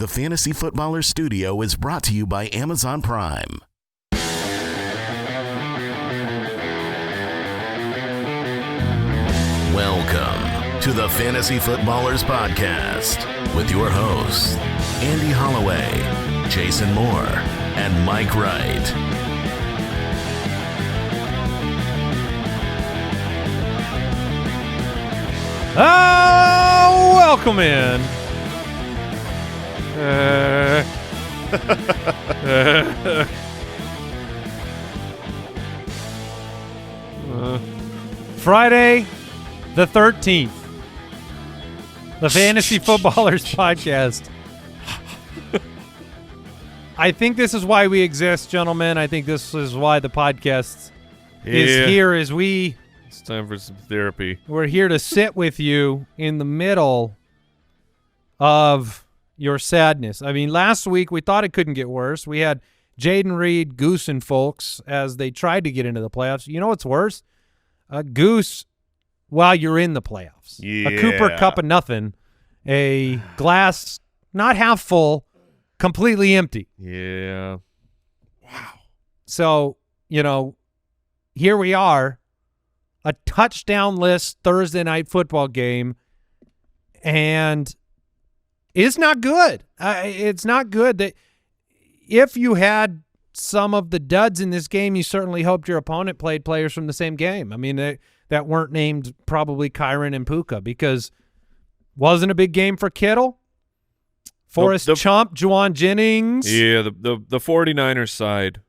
The Fantasy Footballer Studio is brought to you by Amazon Prime. Welcome to the Fantasy Footballers Podcast with your hosts, Andy Holloway, Jason Moore, and Mike Wright. Oh, welcome in. Friday the 13th, the Fantasy Footballers Podcast. I think this is why we exist, gentlemen. I think this is why the podcast is here. It's time for some therapy. We're here to sit with you in the middle of your sadness. I mean, last week we thought it couldn't get worse. We had Jaden Reed goosing folks as they tried to get into the playoffs. You know what's worse? A goose while you're in the playoffs. Yeah. A Cooper Cup of nothing. A glass not half full, completely empty. Yeah. Wow. So, you know, here we are, a touchdown-less Thursday night football game, and it's not good. It's not good. That if you had some of the duds in this game, you certainly hoped your opponent played players from the same game. I mean, that weren't named probably Kyron and Puka, because wasn't a big game for Kittle. Forrest Chump, Juwan Jennings. Yeah, the 49ers side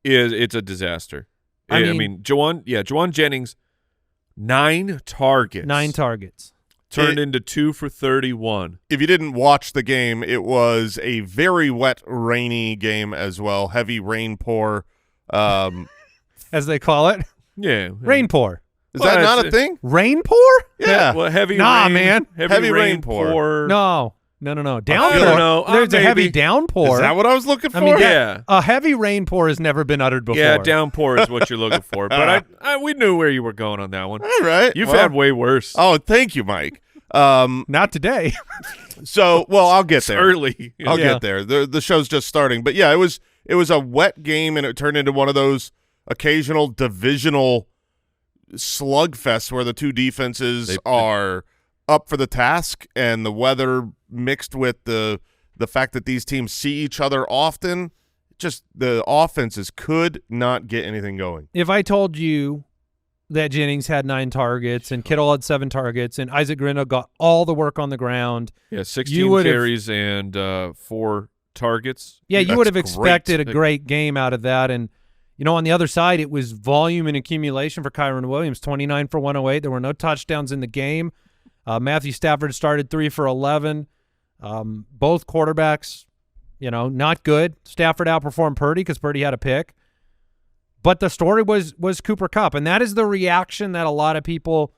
it's a disaster. I mean, Juwan Jennings, 9 targets. 9 targets. Turned into 2 for 31. If you didn't watch the game, it was a very wet, rainy game as well. Heavy rain pour. As they call it. Yeah. Rain pour. Is that not a thing? Rain pour? Yeah. Well, heavy Nah, rain. man. Heavy rain pour. No. Downpour. I don't know. There's a heavy Maybe. downpour. Is that what I was looking for? I mean, Yeah. a heavy rain pour has never been uttered before. Yeah, downpour is what you're looking for. But we knew where you were going on that one. All right. You've had way worse. Oh, thank you, Mike. Not today. So, well, I'll get there. Early. I'll get there. The show's just starting. But, yeah, it was a wet game, and it turned into one of those occasional divisional slugfests where the two defenses are up for the task, and the weather mixed with the fact that these teams see each other often, just the offenses could not get anything going. If I told you that Jennings had 9 targets and Kittle had 7 targets and Isaac Grino got all the work on the ground. Yeah, 16 carries and 4 targets. Yeah, you would have That's expected great. a great game out of that. And, you know, on the other side, it was volume and accumulation for Kyron Williams, 29 for 108. There were no touchdowns in the game. Matthew Stafford started 3 for 11. Both quarterbacks, you know, not good. Stafford outperformed Purdy because Purdy had a pick. But the story was Cooper Kupp, and that is the reaction that a lot of people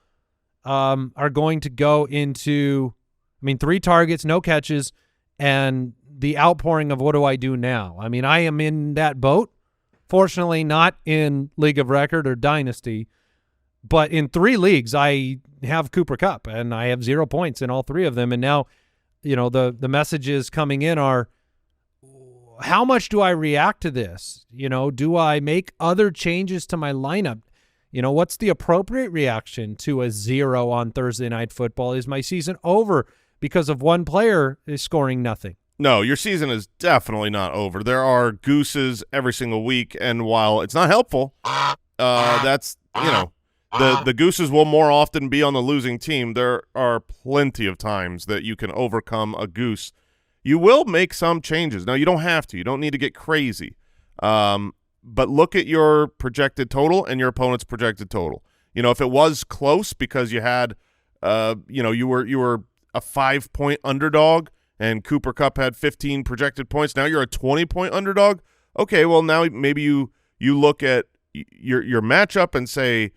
are going to go into. I mean, 3 targets, no catches, and the outpouring of what do I do now? I mean, I am in that boat. Fortunately, not in League of Record or Dynasty, but in 3 leagues, I have Cooper Kupp, and I have 0 points in all 3 of them. And now, you know, the messages coming in are, how much do I react to this? You know, do I make other changes to my lineup? You know, what's the appropriate reaction to a 0 on Thursday Night Football? Is my season over because of one player is scoring nothing? No, your season is definitely not over. There are gooses every single week, and while it's not helpful, that's, you know, the gooses will more often be on the losing team. There are plenty of times that you can overcome a goose. You will make some changes. Now, you don't have to. You don't need to get crazy. But look at your projected total and your opponent's projected total. You know, if it was close because you had, you know, you were a 5-point underdog and Cooper Kupp had 15 projected points. Now you're a 20-point underdog. Okay, well, now maybe you look at your matchup and say,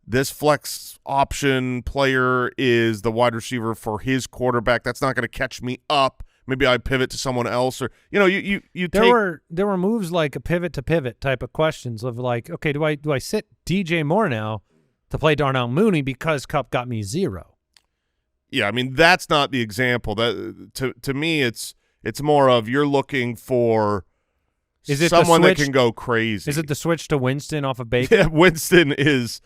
this flex option player is the wide receiver for his quarterback. That's not going to catch me up. Maybe I pivot to someone else, or you know, you there were moves like a pivot to pivot type of questions of like, okay, do I sit DJ Moore now to play Darnell Mooney because Kupp got me 0? I mean, that's not the example. That to me, it's more of you're looking for someone that can go crazy. Is it the switch to Winston off of Baker? Yeah, Winston is.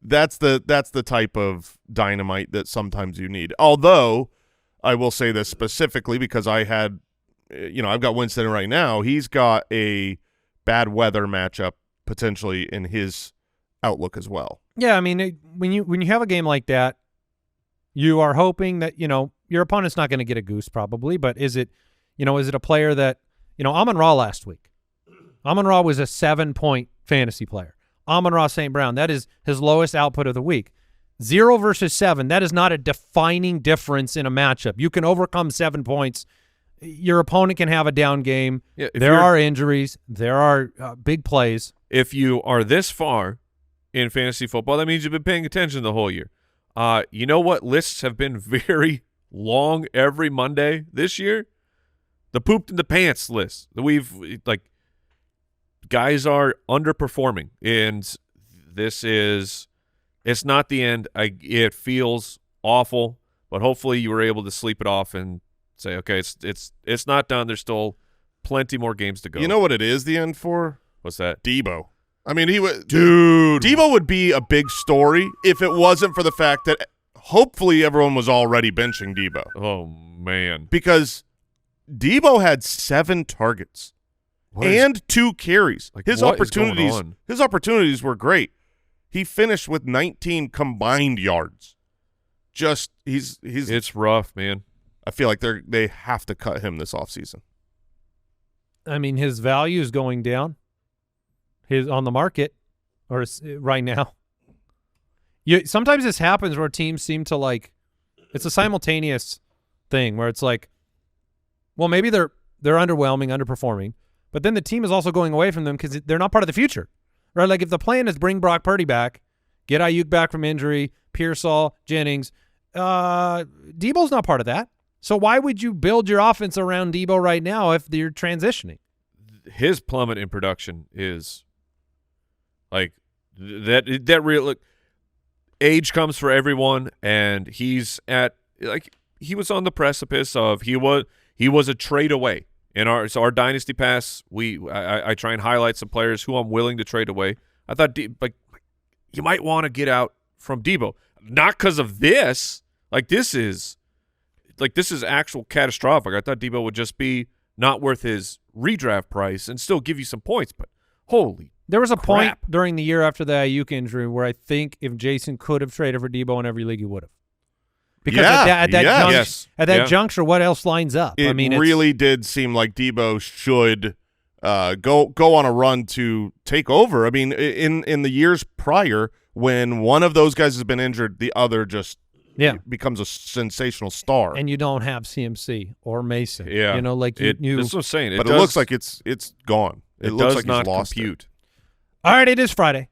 That's the type of dynamite that sometimes you need. Although I will say this specifically because I've got Winston right now. He's got a bad weather matchup potentially in his outlook as well. Yeah, I mean, when you have a game like that, you are hoping that your opponent's not going to get a goose probably, but is it a player that Amon-Ra last week? Amon-Ra was a 7-point fantasy player. Amon-Ra St. Brown, that is his lowest output of the week. 0 versus 7, that is not a defining difference in a matchup. You can overcome 7 points. Your opponent can have a down game. Yeah, there are injuries. There are big plays. If you are this far in fantasy football, that means you've been paying attention the whole year. You know what lists have been very long every Monday this year? The pooped in the pants list. Guys are underperforming, and it's not the end. It feels awful, but hopefully you were able to sleep it off and say, okay, it's not done. There's still plenty more games to go. You know what it is the end for? What's that? Debo. I mean, Debo would be a big story if it wasn't for the fact that hopefully everyone was already benching Debo. Oh, man. Because Debo had 7 targets. And 2 carries. His opportunities were great. He finished with 19 combined yards. It's rough, man. I feel like they have to cut him this offseason. I mean, his value is going down. His on the market or right now. Sometimes this happens where teams seem to it's a simultaneous thing where it's like, well, maybe they're underwhelming, underperforming. But then the team is also going away from them because they're not part of the future, right? Like if the plan is bring Brock Purdy back, get Ayuk back from injury, Pearsall, Jennings, Debo's not part of that. So why would you build your offense around Debo right now if you're transitioning? His plummet in production is that real. Look, age comes for everyone, and he's he was on the precipice of he was a trade away. In our dynasty pass, I try and highlight some players who I'm willing to trade away. I thought you might want to get out from Debo, not because of this. This is actual catastrophic. I thought Debo would just be not worth his redraft price and still give you some points. But holy, there was a crap. point during the year after the Ayuk injury where I think if Jason could have traded for Debo in every league, he would have. Because at that juncture, what else lines up? It really did seem like Debo should go on a run to take over. I mean, in the years prior, when one of those guys has been injured, the other just becomes a sensational star. And you don't have CMC or Mason. Yeah, that's what I'm saying. But it looks like it's gone. It looks like he's lost compute. All right, it is Friday.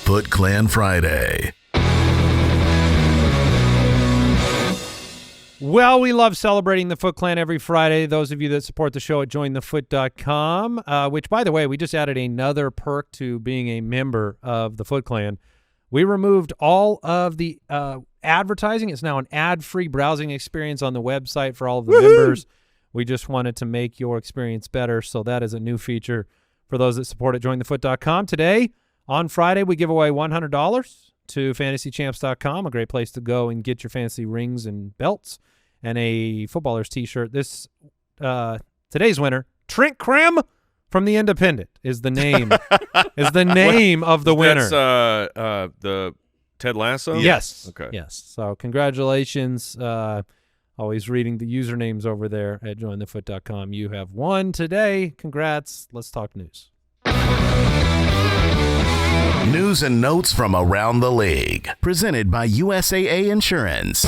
FootClan Friday. Well, we love celebrating the Foot Clan every Friday. Those of you that support the show at jointhefoot.com, which, by the way, we just added another perk to being a member of the Foot Clan. We removed all of the advertising. It's now an ad-free browsing experience on the website for all of the members. We just wanted to make your experience better, so that is a new feature for those that support at jointhefoot.com. Today, on Friday, we give away $100 to fantasychamps.com, a great place to go and get your fantasy rings and belts and a footballer's T-shirt. Today's winner, Trent Krim from The Independent, is the name of the winner. That's the Ted Lasso? Yes. Okay. Yes. So congratulations. Always reading the usernames over there at jointhefoot.com. You have won today. Congrats. Let's talk news. News and notes from around the league. Presented by USAA Insurance.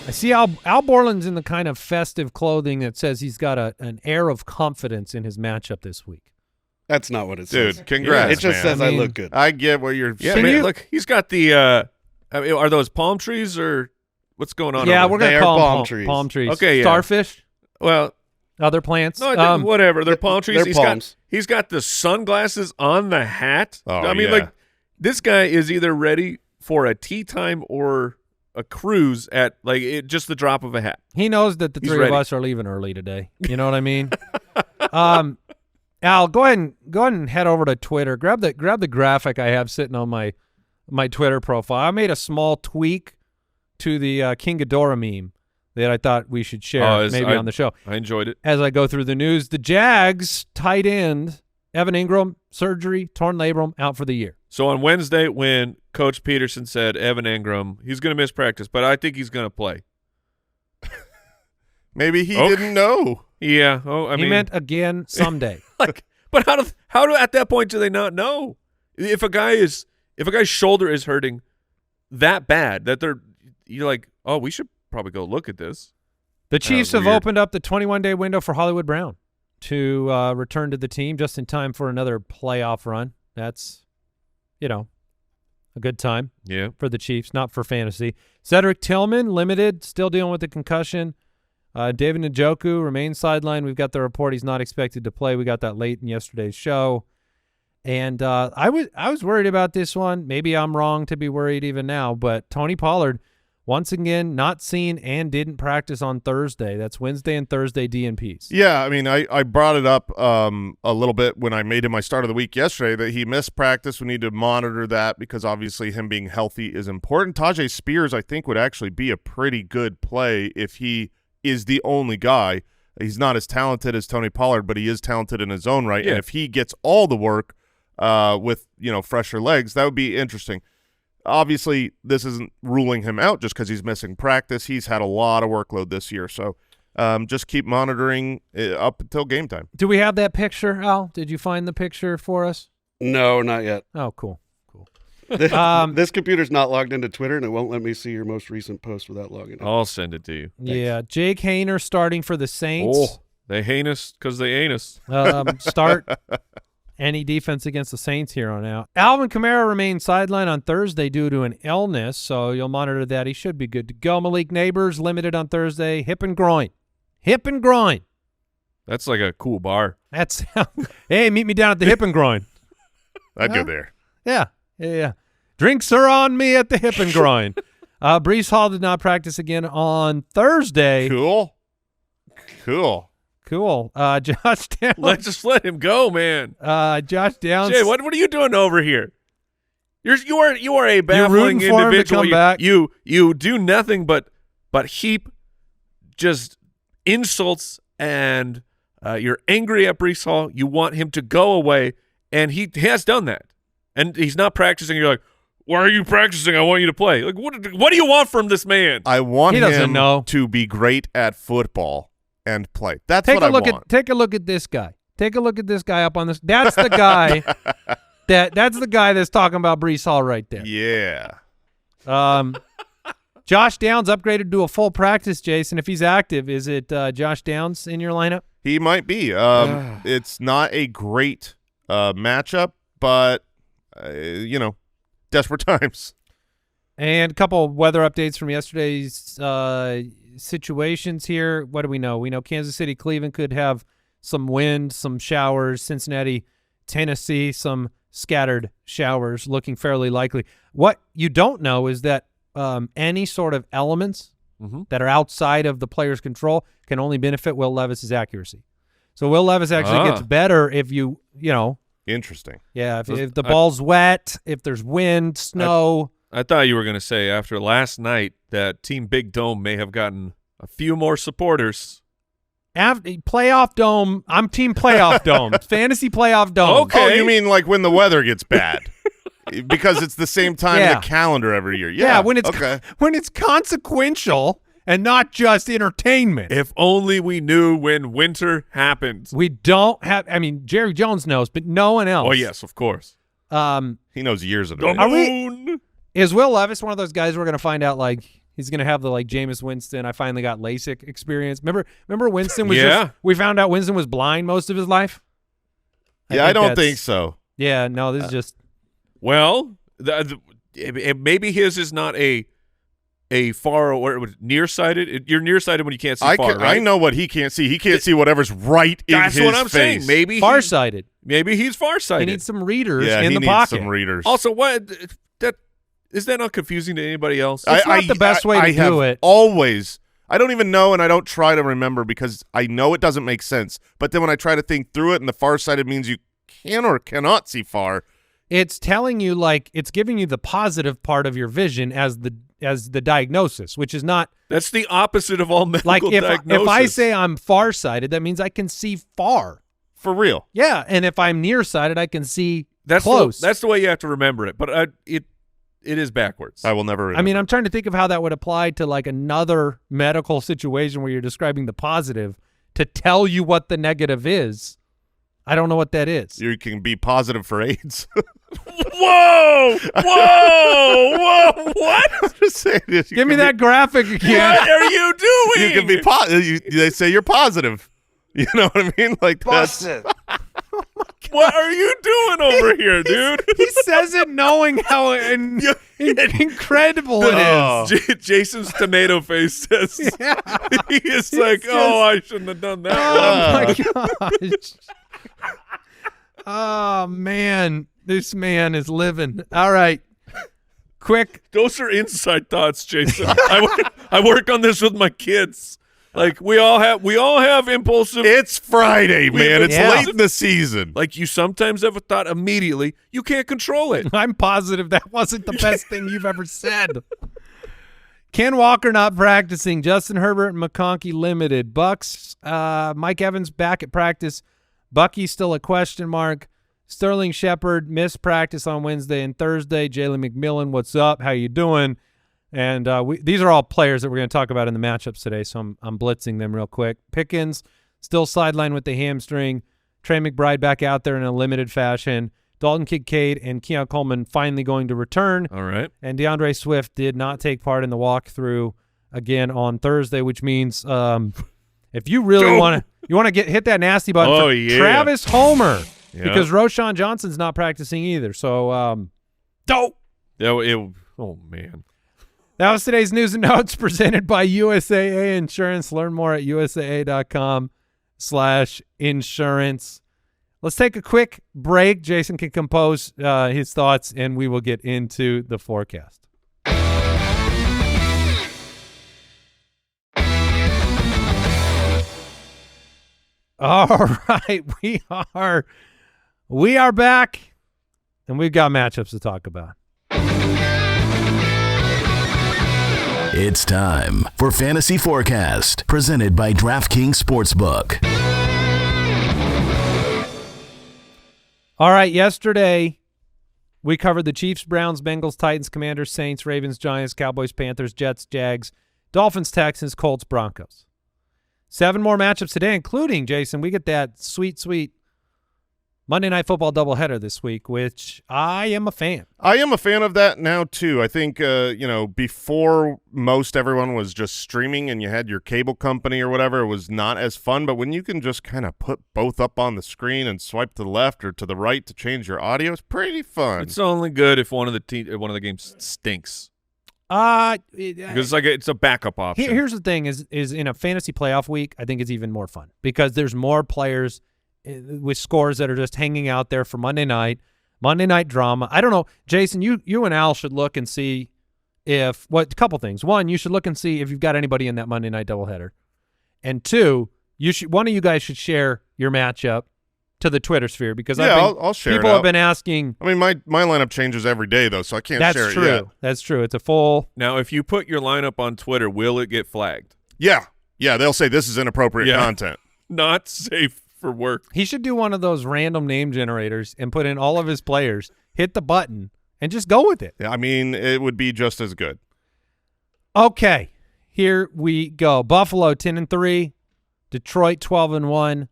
I see Al Borland's in the kind of festive clothing that says he's got an air of confidence in his matchup this week. That's not what it says. Dude, congrats, It just says I look good. I get what you're saying. saying. Look, he's got the are those palm trees or what's going on? Yeah, over we're there? going to call them palm trees. Palm trees. Okay, yeah. Starfish? Well, other plants? no, whatever. They're palm trees. They're palms. He's got the sunglasses on the hat. Oh, I mean, yeah. This guy is either ready for a tea time or a cruise at just the drop of a hat. He knows that the He's three ready. of us are leaving early today. You know what I mean? Al, go ahead and head over to Twitter. Grab the graphic I have sitting on my Twitter profile. I made a small tweak to the King Ghidorah meme that I thought we should share on the show. I enjoyed it. As I go through the news, the Jags tight end Evan Ingram, surgery, torn labrum, out for the year. So on Wednesday when Coach Peterson said Evan Ingram, he's going to miss practice, but I think he's going to play. Maybe he didn't know. Yeah. Oh, I mean, he meant again someday. But how do at that point do they not know? If a guy's shoulder is hurting that bad that you're like, oh, we should probably go look at this. The Chiefs have opened up the 21-day window for Hollywood Brown to return to the team just in time for another playoff run. That's, a good time for the Chiefs, not for fantasy. Cedric Tillman, limited, still dealing with the concussion. David Njoku remains sidelined. We've got the report he's not expected to play. We got that late in yesterday's show. And I was worried about this one. Maybe I'm wrong to be worried even now, but Tony Pollard, once again, not seen and didn't practice on Thursday. That's Wednesday and Thursday DNPs. Yeah, I mean, I brought it up a little bit when I made him my start of the week yesterday that he missed practice. We need to monitor that because obviously him being healthy is important. Tajay Spears, I think, would actually be a pretty good play if he is the only guy. He's not as talented as Tony Pollard, but he is talented in his own right. Yeah. And if he gets all the work with, fresher legs, that would be interesting. Obviously, this isn't ruling him out just because he's missing practice. He's had a lot of workload this year, so just keep monitoring up until game time. Do we have that picture, Al? Did you find the picture for us? No, not yet. Oh, cool. This computer's not logged into Twitter, and it won't let me see your most recent post without logging in. I'll send it to you. Yeah, Jake Haener starting for the Saints. Oh, they heinous because they anus. Start any defense against the Saints here on out. Alvin Kamara remains sidelined on Thursday due to an illness, so you'll monitor that. He should be good to go. Malik Neighbors limited on Thursday. Hip and groin. That's like a cool bar. That's hey, meet me down at the Hip and Groin. I'd go there. Yeah. Drinks are on me at the Hip and Groin. Breece Hall did not practice again on Thursday. Cool. Josh Downs. Let's let him go, man. Josh Downs. Jay, what are you doing over here? You are a baffling You're rooting for him to individual. come back. You do nothing but heap just insults, and you're angry at Breece Hall. You want him to go away, and he has done that. And he's not practicing. You're like, why are you practicing? I want you to play. Like, what do you want from this man? I want him to be great at football and play. That's what I want. Take a look at this guy. Take a look at this guy up on this. That's the guy. That's the guy that's talking about Breece Hall right there. Yeah. Josh Downs upgraded to a full practice, Jason. If he's active, is it Josh Downs in your lineup? He might be. It's not a great matchup, but, desperate times. And a couple of weather updates from yesterday's situations here. What do we know? We know Kansas City, Cleveland could have some wind, some showers. Cincinnati, Tennessee, some scattered showers looking fairly likely. What you don't know is that any sort of elements that are outside of the player's control can only benefit Will Levis's accuracy. So Will Levis actually gets better if you know. Interesting. Yeah, if the ball's wet, if there's wind, snow. I thought you were going to say after last night that Team Big Dome may have gotten a few more supporters. After playoff dome, I'm Team Playoff Dome. Fantasy Playoff Dome. Okay. Oh, you mean like when the weather gets bad? Because it's the same time in the calendar every year. Yeah, when it's consequential and not just entertainment. If only we knew when winter happens. We don't have. I mean, Jerry Jones knows, but no one else. Oh yes, of course. He knows years of it. Is Will Levis one of those guys we're going to find out like he's going to have the like Jameis Winston? I finally got LASIK experience. Remember Winston was we found out Winston was blind most of his life. I don't think so. Yeah, no, this is just. Well, maybe his is not a a far or nearsighted. You're nearsighted when you can't see far, right? I know what he can't see. He can't see whatever's right in his face. That's what I'm saying. Maybe farsighted. Maybe he's farsighted. He needs some readers Yeah, in he the needs pocket. some readers. Also, what that is that not confusing to anybody else? It's not the best way to do it. Always. I don't even know, and I don't try to remember because I know it doesn't make sense. But then when I try to think through it, and the farsighted means you can or cannot see far. It's telling you, like, it's giving you the positive part of your vision as the diagnosis, which is not. That's the opposite of all medical diagnosis. If I say I'm farsighted, that means I can see far. For real. Yeah, and if I'm nearsighted, I can see that's close. That's the way you have to remember it. But it is backwards. I will never remember. I mean, I'm trying to think of how that would apply to like another medical situation where you're describing the positive to tell you what the negative is. I don't know what that is. You can be positive for AIDS. Whoa! What? I'm just saying. Give me that graphic again. What are you doing? You can be positive. They say you're positive. You know what I mean? Like Busted. What are you doing over here, dude? He says it knowing how incredible it is. Jason's tomato face says Yeah. he is like, I shouldn't have done that. Oh my gosh. Oh man, this man is living. All right. Quick. Those are inside thoughts, Jason. I work on this with my kids. Like we all have impulsive. It's Friday, man. It's Yeah. late in the season. Like you sometimes have a thought immediately. You can't control it. I'm positive that wasn't the best thing you've ever said. Ken Walker not practicing. Justin Herbert and McConkey limited. Bucks, Mike Evans back at practice. Bucky still a question mark. Sterling Shepard missed practice on Wednesday and Thursday. Jalen McMillan, what's up? How you doing? And these are all players that we're going to talk about in the matchups today, so I'm blitzing them real quick. Pickens still sidelined with the hamstring. Trey McBride back out there in a limited fashion. Dalton Kincaid and Keon Coleman finally going to return. All right. And DeAndre Swift did not take part in the walkthrough again on Thursday, which means if you really want to hit that nasty button for Travis Homer because Roshan Johnson's not practicing either. So oh man. That was today's news and notes presented by USAA Insurance. Learn more at usaa.com/insurance. Let's take a quick break. Jason can compose his thoughts, and we will get into the forecast. All right, we are back, and we've got matchups to talk about. It's time for Fantasy Forecast, presented by DraftKings Sportsbook. All right, yesterday we covered the Chiefs, Browns, Bengals, Titans, Commanders, Saints, Ravens, Giants, Cowboys, Panthers, Jets, Jags, Dolphins, Texans, Colts, Broncos. 7 more matchups today, including, Jason, we get that sweet Monday Night Football doubleheader this week, which I am a fan. I am a fan of that now, too. I think, before most everyone was just streaming and you had your cable company or whatever, it was not as fun. But when you can just kind of put both up on the screen and swipe to the left or to the right to change your audio, it's pretty fun. It's only good if one of the games stinks. Because it's a backup option. Here's the thing: is in a fantasy playoff week, I think it's even more fun because there's more players with scores that are just hanging out there for Monday night drama. I don't know, Jason. You and Al should look and see a couple things. One, you should look and see if you've got anybody in that Monday night doubleheader, and two, one of you guys should share your matchup to the Twitter sphere because I'll share. People have been asking. I mean, my lineup changes every day though, so I can't share it yet. That's true. It's a full. Now, if you put your lineup on Twitter, will it get flagged? Yeah. They'll say this is inappropriate content. Not safe for work. He should do one of those random name generators and put in all of his players, hit the button, and just go with it. Yeah, I mean, it would be just as good. Okay, here we go. Buffalo 10-3, Detroit 12-1.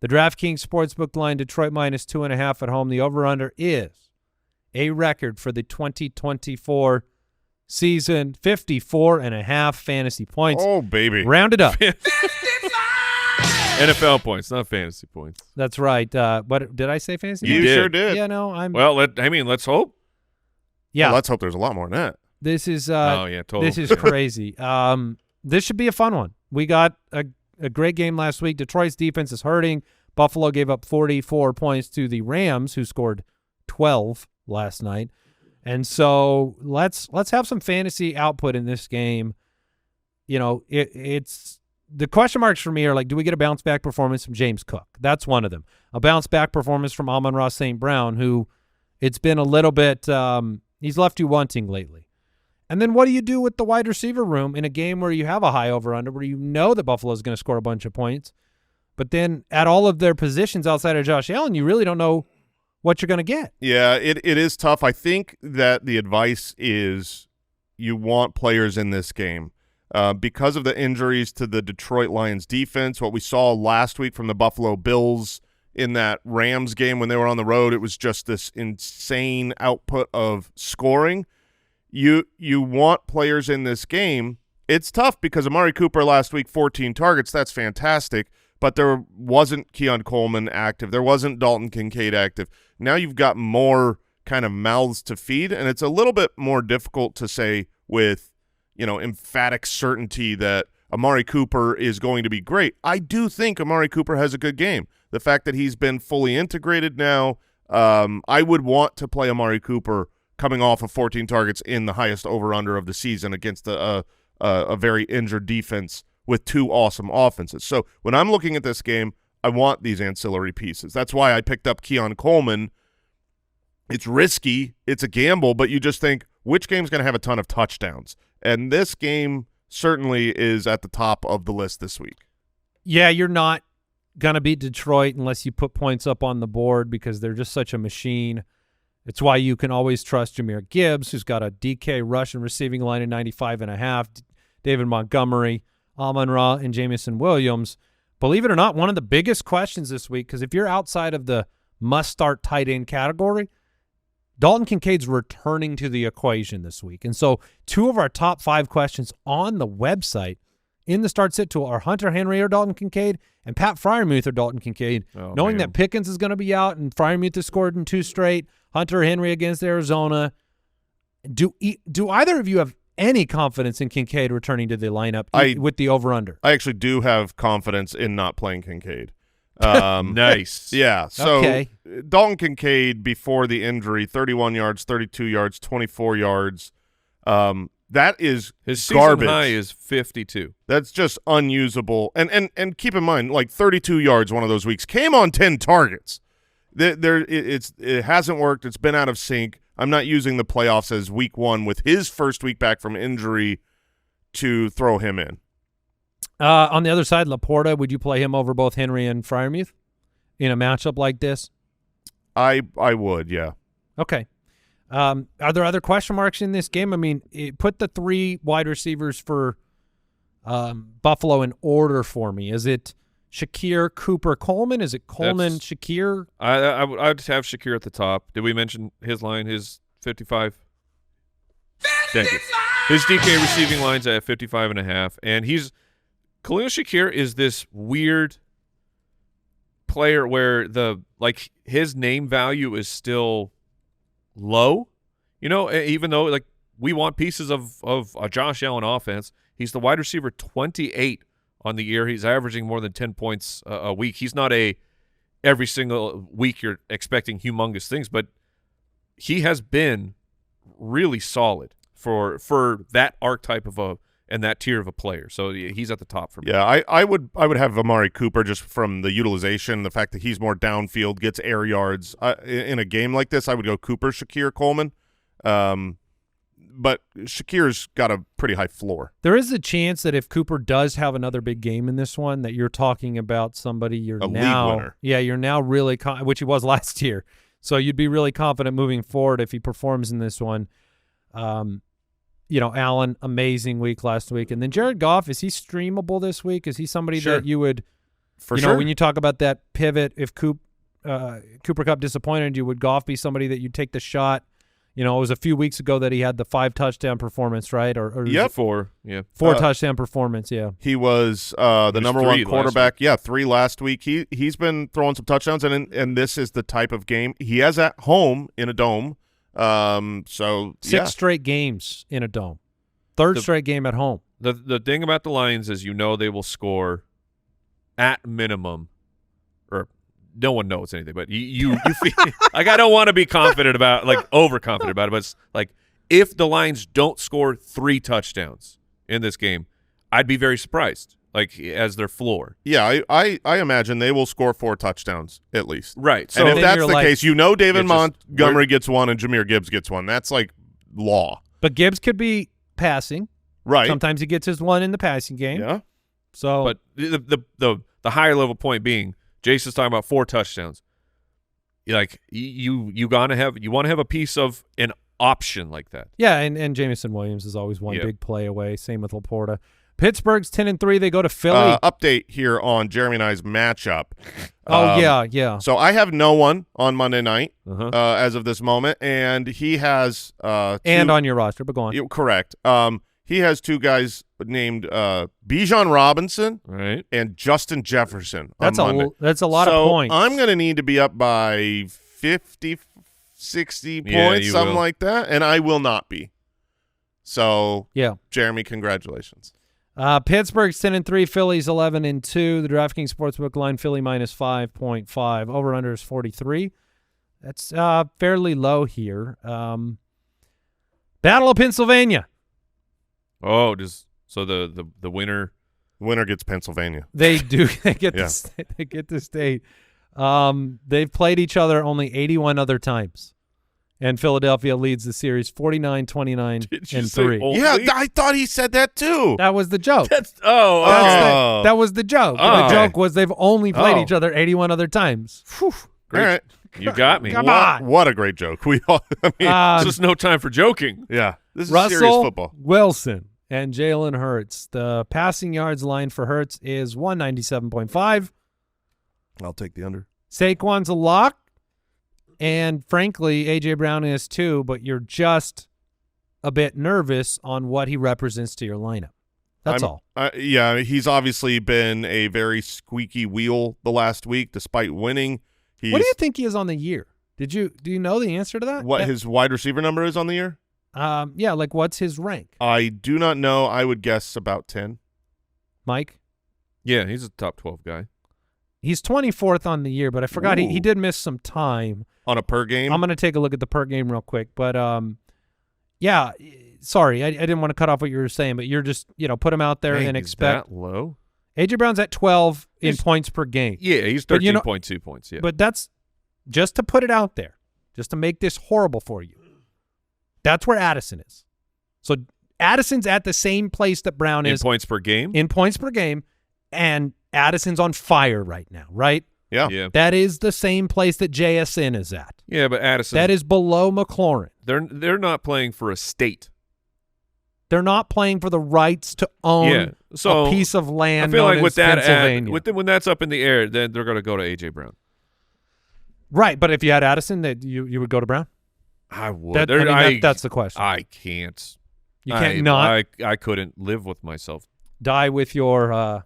The DraftKings Sportsbook line, Detroit -2.5 at home. The over/under is a record for the 2024 season, 54.5 fantasy points. Oh, baby. Rounded up. NFL points, not fantasy points. That's right. What did I say? Fantasy? You points? sure did. Yeah, no, I'm. Well, let's hope. Yeah. Well, let's hope there's a lot more than that. This is total. This is crazy. This should be a fun one. We got a great game last week. Detroit's defense is hurting. Buffalo gave up 44 points to the Rams, who scored 12 last night. And so let's have some fantasy output in this game. You know, it's the question marks for me are like, do we get a bounce back performance from James Cook? That's one of them. A bounce back performance from Amon-Ra St. Brown, who it's been a little bit he's left you wanting lately. And then what do you do with the wide receiver room in a game where you have a high over-under, where you know that Buffalo is going to score a bunch of points, but then at all of their positions outside of Josh Allen, you really don't know what you're going to get. Yeah, it is tough. I think that the advice is you want players in this game. Because of the injuries to the Detroit Lions defense, what we saw last week from the Buffalo Bills in that Rams game when they were on the road, it was just this insane output of scoring. You want players in this game. It's tough because Amari Cooper last week, 14 targets. That's fantastic. But there wasn't Keon Coleman active. There wasn't Dalton Kincaid active. Now you've got more kind of mouths to feed, and it's a little bit more difficult to say with, emphatic certainty that Amari Cooper is going to be great. I do think Amari Cooper has a good game. The fact that he's been fully integrated now, I would want to play Amari Cooper coming off of 14 targets in the highest over-under of the season against a very injured defense with two awesome offenses. So when I'm looking at this game, I want these ancillary pieces. That's why I picked up Keon Coleman. It's risky. It's a gamble, but you just think, which game's going to have a ton of touchdowns? And this game certainly is at the top of the list this week. Yeah, you're not going to beat Detroit unless you put points up on the board because they're just such a machine. It's why you can always trust Jahmyr Gibbs, who's got a DK rush and receiving line of 95.5, David Montgomery, Amon-Ra, and Jamison Williams. Believe it or not, one of the biggest questions this week, because if you're outside of the must-start tight end category, Dalton Kincaid's returning to the equation this week. And so 2 of our top 5 questions on the website in the start-sit tool are Hunter Henry or Dalton Kincaid and Pat Freiermuth or Dalton Kincaid. Knowing that Pickens is going to be out and Freiermuth has scored in 2 straight, Hunter Henry against Arizona. Do either of you have any confidence in Kincaid returning to the lineup with the over-under? I actually do have confidence in not playing Kincaid. Nice. Yeah. So okay. Dalton Kincaid before the injury, 31 yards, 32 yards, 24 yards. That is his season garbage. high is 52. That's just unusable. And keep in mind, like 32 yards one of those weeks came on 10 targets. It hasn't worked. It's been out of sync. I'm not using the playoffs as week 1 with his first week back from injury to throw him in. On the other side, Laporta, would you play him over both Henry and Freiermuth in a matchup like this? I would, yeah. Okay. Are there other question marks in this game? I mean, put the 3 wide receivers for Buffalo in order for me. Is it Shakir, Cooper, Coleman? Is it Coleman, Shakir? I'd have Shakir at the top. Did we mention his line, his 55? Thank you. His DK receiving line's at 55.5, and Khalil Shakir is this weird player where his name value is still low, even though we want pieces of a Josh Allen offense. He's the wide receiver 28 on the year. He's averaging more than 10 points a week. He's not every single week you're expecting humongous things, but he has been really solid for that archetype of and that tier of a player. So he's at the top for me. Yeah, I would have Amari Cooper just from the utilization, the fact that he's more downfield, gets air yards. In a game like this, I would go Cooper, Shakir, Coleman. But Shakir's got a pretty high floor. There is a chance that if Cooper does have another big game in this one, that you're talking about somebody league winner. Yeah, you're now really which he was last year. So you'd be really confident moving forward if he performs in this one. Allen, amazing week last week. And then Jared Goff, is he streamable this week? Is he somebody that you would, sure. When you talk about that pivot, if Cooper Kupp disappointed you, would Goff be somebody that you'd take the shot? It was a few weeks ago that he had the 5 touchdown performance, right? Or yep. 4, yeah. 4 touchdown performance, yeah. He was the number 1 quarterback. Yeah, 3 last week. He's been throwing some touchdowns, and this is the type of game he has at home in a dome. So Six straight games in a dome. Third straight game at home. The thing about the Lions is they will score at minimum, or no one knows anything, but you feel like I don't want to be confident about overconfident about it, but it's like if the Lions don't score 3 touchdowns in this game, I'd be very surprised, as their floor. Yeah, I imagine they will score 4 touchdowns at least. Right. So and if that's the case, David Montgomery gets 1 and Jahmyr Gibbs gets 1. That's like law. But Gibbs could be passing. Right. Sometimes he gets his 1 in the passing game. Yeah. So, but the higher level point being, Jason's talking about 4 touchdowns. You want to have a piece of an option like that. Yeah, and Jamison Williams is always one big play away. Same with Laporta. Pittsburgh's 10-3. They go to Philly. Update here on Jeremy and I's matchup. Yeah. So I have no one on Monday night as of this moment, and he has and on your roster, but go on. Correct. He has 2 guys named Bijan Robinson and Justin Jefferson. That's a lot of points. I'm going to need to be up by 50, 60 points, something like that, and I will not be. So, Jeremy, congratulations. Pittsburgh's 10-3, Philly's 11-2. The DraftKings Sportsbook line, Philly minus 5.5. Over/under is 43. That's fairly low here. Battle of Pennsylvania. Oh, the winner gets Pennsylvania. They do. They get they get the state. They've played each other only 81 other times. And Philadelphia leads the series 49-29-3. Yeah, I thought he said that too. That was the joke. That was the joke. The joke was they've only played each other 81 other times. Great. All right. You got me. Come on. What a great joke. This is no time for joking. Yeah. This is Russell serious football. Wilson and Jalen Hurts. The passing yards line for Hurts is 197.5. I'll take the under. Saquon's a lock. And frankly, A.J. Brown is too, but you're just a bit nervous on what he represents to your lineup. That's all. Yeah, he's obviously been a very squeaky wheel the last week, despite winning. What do you think he is on the year? Do you know the answer to that? What his wide receiver number is on the year? Yeah, what's his rank? I do not know. I would guess about 10. Mike? Yeah, he's a top 12 guy. He's 24th on the year, but I forgot he did miss some time. On a per game? I'm going to take a look at the per game real quick. But, yeah, sorry. I didn't want to cut off what you were saying, but you're just, put him out there and expect. Is that low? A.J. Brown's at 12 in points per game. Yeah, he's 13.2 points. Yeah. But that's just to put it out there, just to make this horrible for you. That's where Addison is. So Addison's at the same place that Brown is. In points per game? In points per game. And Addison's on fire right now, right? Yeah. That is the same place that JSN is at. Yeah, but Addison. That is below McLaurin. They're not playing for a state. They're not playing for the rights to own a piece of land. I feel like with that, when that's up in the air, then they're going to go to A.J. Brown. Right, but if you had Addison, that you would go to Brown. I would. That's the question. I can't. You can't not. I couldn't live with myself. Die with your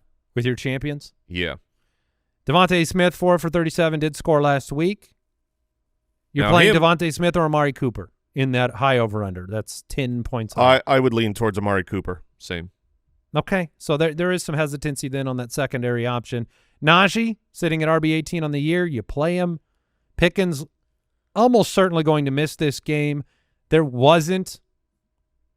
champions. Yeah. Devontae Smith 4 for 37 did score last week. You're playing Devontae Smith or Amari Cooper in that high over under. That's 10 points high. I would lean towards Amari Cooper. Same. Okay, so there is some hesitancy then on that secondary option. Najee sitting at RB18 on the year. You play him. Pickens almost certainly going to miss this game. There wasn't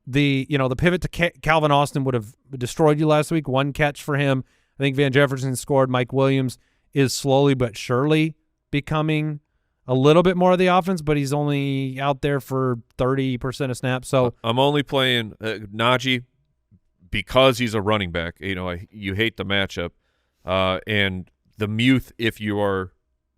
the pivot to Calvin Austin would have destroyed you last week. 1 catch for him. I think Van Jefferson scored. Mike Williams is slowly but surely becoming a little bit more of the offense, but he's only out there for 30% of snaps. So I'm only playing Najee because he's a running back. You hate the matchup, and the Muth if you are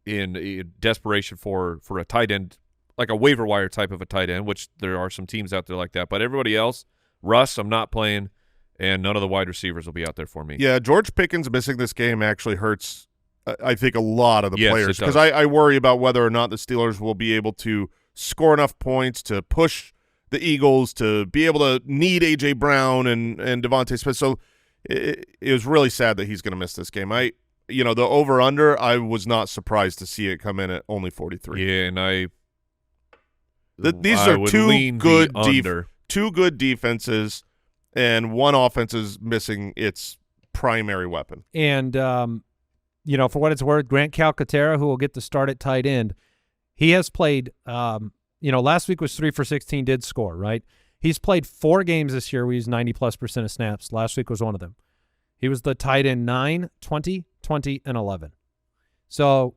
in desperation for a tight end, like a waiver wire type of a tight end, which there are some teams out there like that. But everybody else, Russ, I'm not playing, and none of the wide receivers will be out there for me. Yeah, George Pickens missing this game actually hurts, I think, a lot of the players, because I worry about whether or not the Steelers will be able to score enough points to push the Eagles to be able to need A.J. Brown and Devontae Smith. So it was really sad that he's going to miss this game. The over-under, I was not surprised to see it come in at only 43. Yeah, and These I are would two lean good the under. two good defenses, and one offense is missing its primary weapon. And, for what it's worth, Grant Calcaterra, who will get the start at tight end, he has played, last week was 3 for 16, did score, right? He's played 4 games this year where he's 90+% of snaps. Last week was one of them. He was the tight end 9, 20, 20, and 11. So,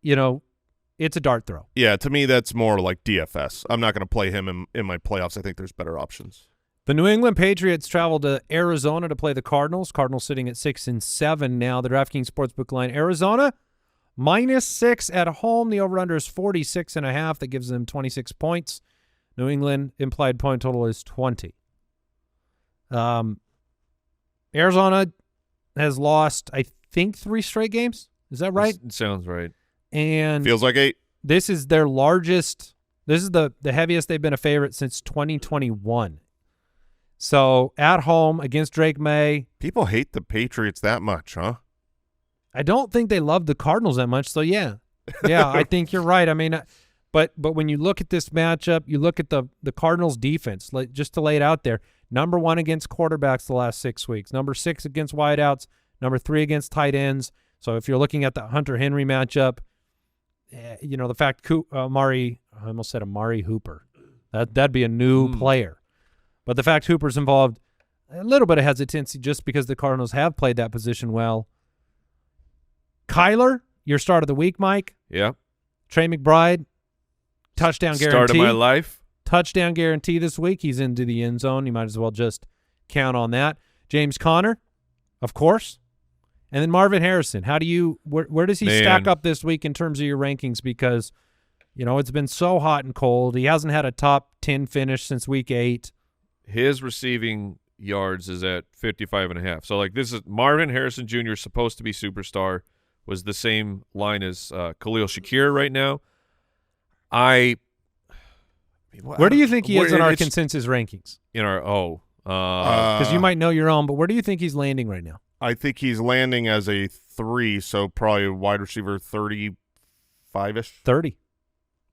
it's a dart throw. Yeah, to me, that's more like DFS. I'm not going to play him in my playoffs. I think there's better options. The New England Patriots traveled to Arizona to play the Cardinals. Cardinals sitting at 6-7 now. The DraftKings Sportsbook line, Arizona, -6 at home. The over-under is 46.5. That gives them 26 points. New England implied point total is 20. Arizona has lost, I think, 3 straight games. Is that right? It sounds right. And feels like 8. This is their largest. This is the heaviest they've been a favorite since 2021. So at home against Drake May. People hate the Patriots that much, huh? I don't think they love the Cardinals that much. So yeah, I think you're right. I mean, but when you look at this matchup, you look at the Cardinals defense. Just to lay it out there, number 1 against quarterbacks the last 6 weeks, number 6 against wideouts, number 3 against tight ends. So if you're looking at the Hunter Henry matchup, the fact Amari Hooper, that'd be a new player. But the fact Hooper's involved, a little bit of hesitancy just because the Cardinals have played that position well. Kyler, your start of the week, Mike. Yeah. Trey McBride, touchdown guarantee. Start of my life. Touchdown guarantee this week. He's into the end zone. You might as well just count on that. James Conner, of course. And then Marvin Harrison. How do you where does he stack up this week in terms of your rankings? Because, it's been so hot and cold. He hasn't had a top 10 finish since week 8. His receiving yards is at 55.5. So, this is Marvin Harrison Jr. supposed to be superstar, was the same line as Khalil Shakir right now. Where do you think he is in our consensus rankings? Because you might know your own, but where do you think he's landing right now? I think he's landing as a 3, so probably wide receiver 35-ish. 30.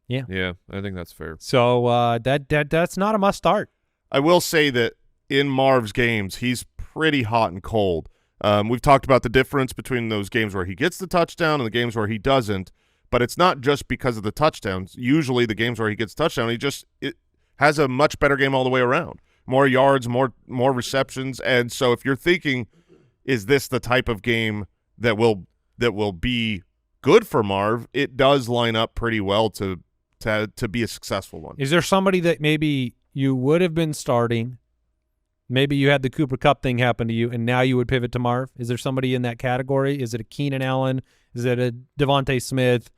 Yeah, I think that's fair. So that's not a must start. I will say that in Marv's games, he's pretty hot and cold. We've talked about the difference between those games where he gets the touchdown and the games where he doesn't, but it's not just because of the touchdowns. Usually the games where he gets touchdown, it has a much better game all the way around. More yards, more receptions, and so if you're thinking, is this the type of game that will be good for Marv? It does line up pretty well to be a successful one. Is there somebody that maybe you would have been starting? Maybe you had the Cooper Kupp thing happen to you, and now you would pivot to Marv. Is there somebody in that category? Is it a Keenan Allen? Is it a Devontae Smith?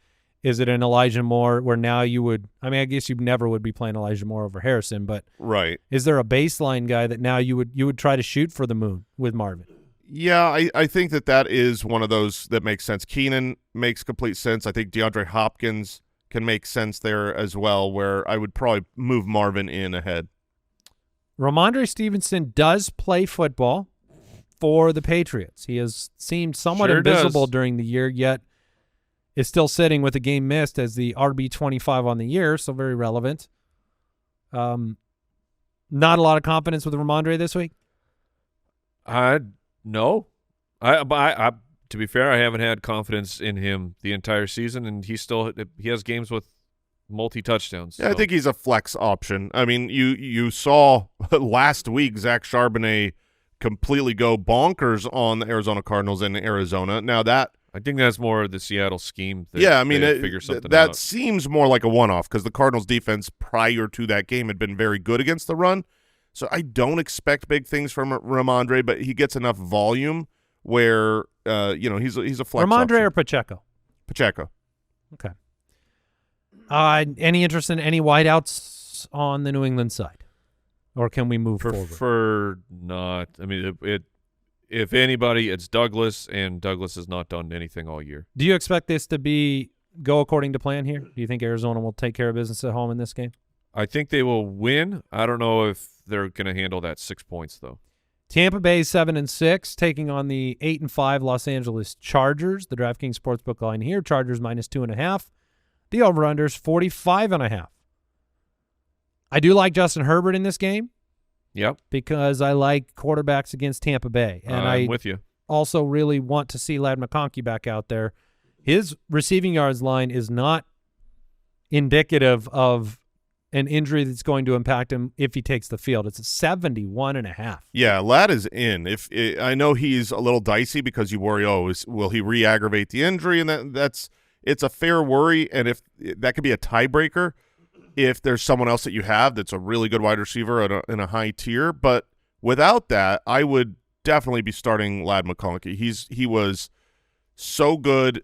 Is it an Elijah Moore where now you would – I guess you never would be playing Elijah Moore over Harrison, but right. Is there a baseline guy that now you would try to shoot for the moon with Marvin? Yeah, I think that is one of those that makes sense. Keenan makes complete sense. I think DeAndre Hopkins can make sense there as well, where I would probably move Marvin in ahead. Ramondre Stevenson does play football for the Patriots. He has seemed somewhat invisible during the year, yet is still sitting with a game missed as the RB25 on the year, so very relevant. Not a lot of confidence with Ramondre this week? No. I to be fair, I haven't had confidence in him the entire season, and he has games with multi-touchdowns. Yeah, so. I think he's a flex option. I mean, you saw last week Zach Charbonnet completely go bonkers on the Arizona Cardinals in Arizona. Now that I think that's more of the Seattle scheme. Figure something out. Seems more like a one-off because the Cardinals defense prior to that game had been very good against the run. So I don't expect big things from Ramondre, but he gets enough volume where he's a flex Ramondre option. or Pacheco? Pacheco. Okay. Any interest in any wideouts on the New England side, or can we move forward? Prefer not. I mean, if anybody, it's Douglas, and Douglas has not done anything all year. Do you expect this to go according to plan here? Do you think Arizona will take care of business at home in this game? I think they will win. I don't know if they're going to handle that 6 points, though. Tampa Bay 7-6, taking on the 8-5 Los Angeles Chargers. The DraftKings Sportsbook line here, Chargers -2.5. The over-under is 45.5. I do like Justin Herbert in this game. Yep. Because I like quarterbacks against Tampa Bay. And I'm with you. Also really want to see Ladd McConkey back out there. His receiving yards line is not indicative of an injury that's going to impact him if he takes the field. It's a 71.5. Yeah, Ladd is in. I know he's a little dicey because you worry, will he re-aggravate the injury? And it's a fair worry, and if that could be a tiebreaker if there's someone else that you have that's a really good wide receiver in a high tier. But without that, I would definitely be starting Ladd McConkey. He was so good.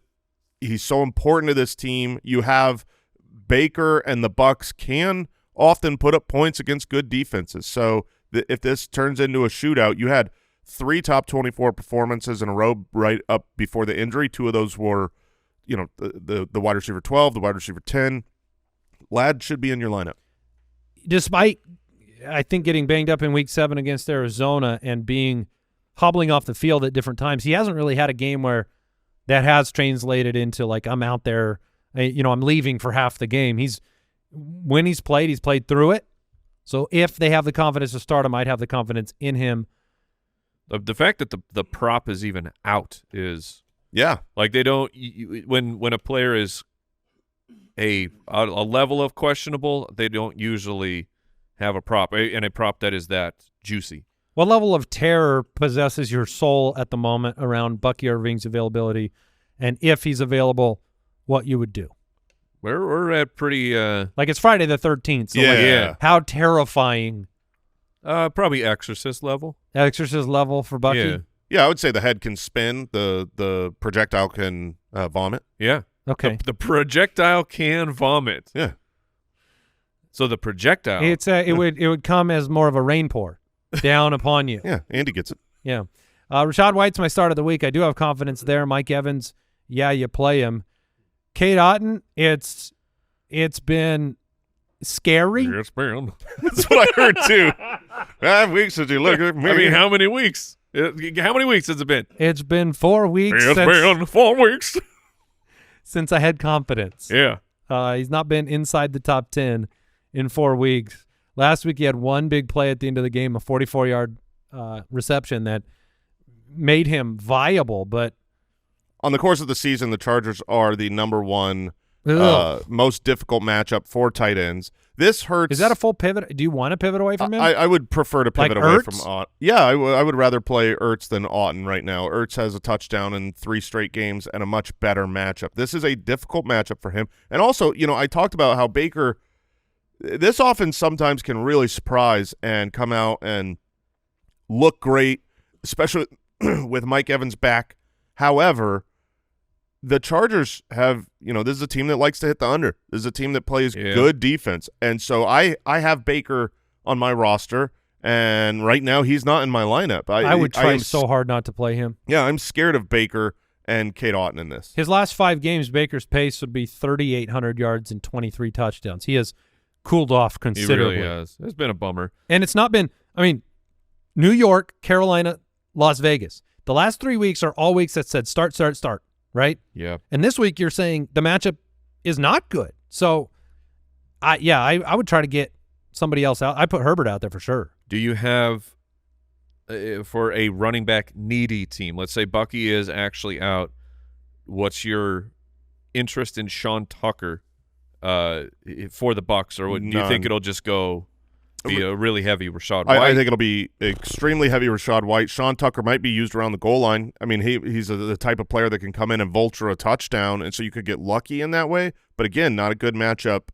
He's so important to this team. You have Baker, and the Bucs can often put up points against good defenses. So if this turns into a shootout, you had 3 top 24 performances in a row right up before the injury. 2 of those were, the wide receiver 12, the wide receiver 10. Ladd should be in your lineup. Despite, I think, getting banged up in Week 7 against Arizona and hobbling off the field at different times, he hasn't really had a game where that has translated into, like, I'm out there, I'm leaving for half the game. When he's played through it. So if they have the confidence to start him, I'd have the confidence in him. The fact that the prop is even out is like they don't when a player is a level of questionable, they don't usually have a prop, and a prop that is that juicy. What level of terror possesses your soul at the moment around Bucky Irving's availability, and if he's available, what you would do? We're at pretty like it's Friday the 13th. So yeah. How terrifying? Probably Exorcist level. Exorcist level for Bucky. Yeah, I would say the head can spin, the projectile can vomit. Yeah. Okay. The projectile can vomit. Yeah. So the projectile. It would come as more of a rain pour down upon you. Yeah, Andy gets it. Yeah. Rachaad White's my start of the week. I do have confidence there. Mike Evans, you play him. Cade Otton, it's been scary. It's been. That's what I heard too. 5 weeks since you look at me. I mean, how many weeks? How many weeks has it been? It's been 4 weeks. It's been 4 weeks. Since I had confidence. Yeah. He's not been inside the top 10 in 4 weeks. Last week he had one big play at the end of the game, a 44-yard reception that made him viable. But on the course of the season, the Chargers are the #1 most difficult matchup for tight ends. This hurts. Is that a full pivot? Do you want to pivot away from him? I would prefer to pivot away Ertz? from Otton. Yeah, I would rather play Ertz than Otton right now. Ertz has a touchdown in 3 straight games and a much better matchup. This is a difficult matchup for him. And also, I talked about how Baker, this offense sometimes can really surprise and come out and look great, especially with Mike Evans back. However, the Chargers have, this is a team that likes to hit the under. This is a team that plays good defense. And so I have Baker on my roster, and right now he's not in my lineup. I would try so hard not to play him. Yeah, I'm scared of Baker and Cade Otton in this. His last 5 games, Baker's pace would be 3,800 yards and 23 touchdowns. He has cooled off considerably. He really has. It's been a bummer. And it's not been – New York, Carolina, Las Vegas. The last 3 weeks are all weeks that said start, start, start. Right? Yeah. And this week you're saying the matchup is not good. So, I would try to get somebody else out. I put Herbert out there for sure. Do you have, for a running back needy team, let's say Bucky is actually out, what's your interest in Sean Tucker for the Bucs? Or do you think it'll just be a really heavy Rachaad White? I think it'll be extremely heavy Rachaad White. Sean Tucker might be used around the goal line. I mean, he's the type of player that can come in and vulture a touchdown, and so you could get lucky in that way. But again, not a good matchup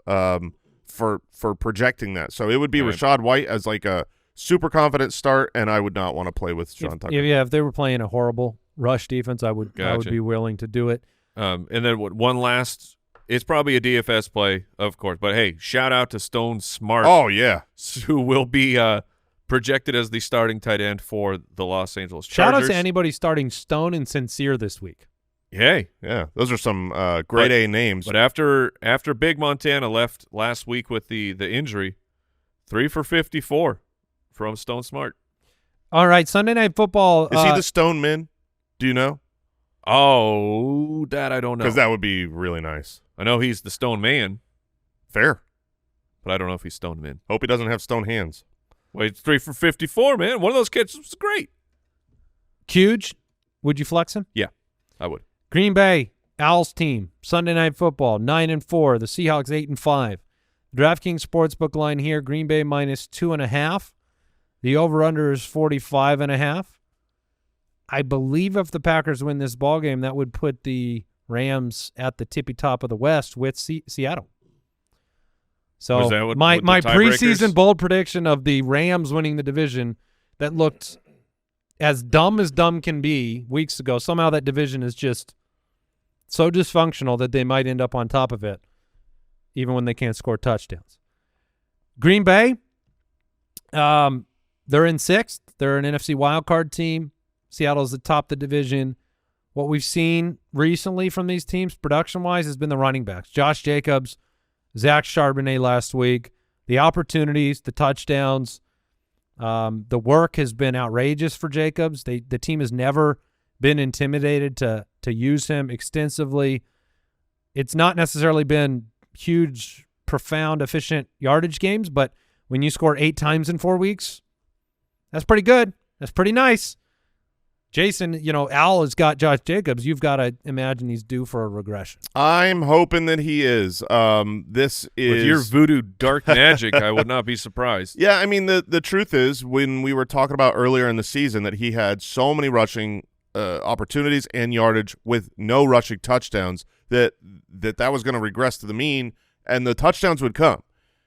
for projecting that. So it would be Rachaad White as like a super confident start, and I would not want to play with Sean Tucker. If they were playing a horrible rush defense, I would be willing to do it. And then one last. It's probably a DFS play, of course. But, hey, shout out to Stone Smart. Oh, yeah. Who will be projected as the starting tight end for the Los Angeles Chargers. Shout out to anybody starting Stone and Sincere this week. Hey. Yeah, those are some grade A names. But after Big Montana left last week with the injury, 3 for 54 from Stone Smart. All right, Sunday Night Football. Is he the Stone Min? Do you know? Oh, that I don't know. Because that would be really nice. I know he's the Stone Man. Fair. but I don't know if he stoned him in. Hope he doesn't have stone hands. Wait, 3 for 54, man. One of those kids was great. Huge. Would you flex him? Yeah, I would. Green Bay, Owls team, Sunday Night Football, 9-4. The Seahawks 8-5. DraftKings Sportsbook line here, Green Bay -2.5. The over-under is 45.5. I believe if the Packers win this ballgame, that would put the Rams at the tippy top of the West with Seattle. So my preseason bold prediction of the Rams winning the division that looked as dumb can be weeks ago, somehow that division is just so dysfunctional that they might end up on top of it even when they can't score touchdowns. Green Bay, they're in 6th. They're an NFC wildcard team. Seattle's atop the division. What we've seen recently from these teams production-wise has been the running backs. Josh Jacobs, Zach Charbonnet last week. The opportunities, the touchdowns, the work has been outrageous for Jacobs. The team has never been intimidated to use him extensively. It's not necessarily been huge, profound, efficient yardage games, but when you score 8 times in 4 weeks, that's pretty good. That's pretty nice. Jason, Al has got Josh Jacobs. You've got to imagine he's due for a regression. I'm hoping that he is. This is with your voodoo dark magic. I would not be surprised. Yeah, I mean the truth is when we were talking about earlier in the season that he had so many rushing opportunities and yardage with no rushing touchdowns that was going to regress to the mean and the touchdowns would come.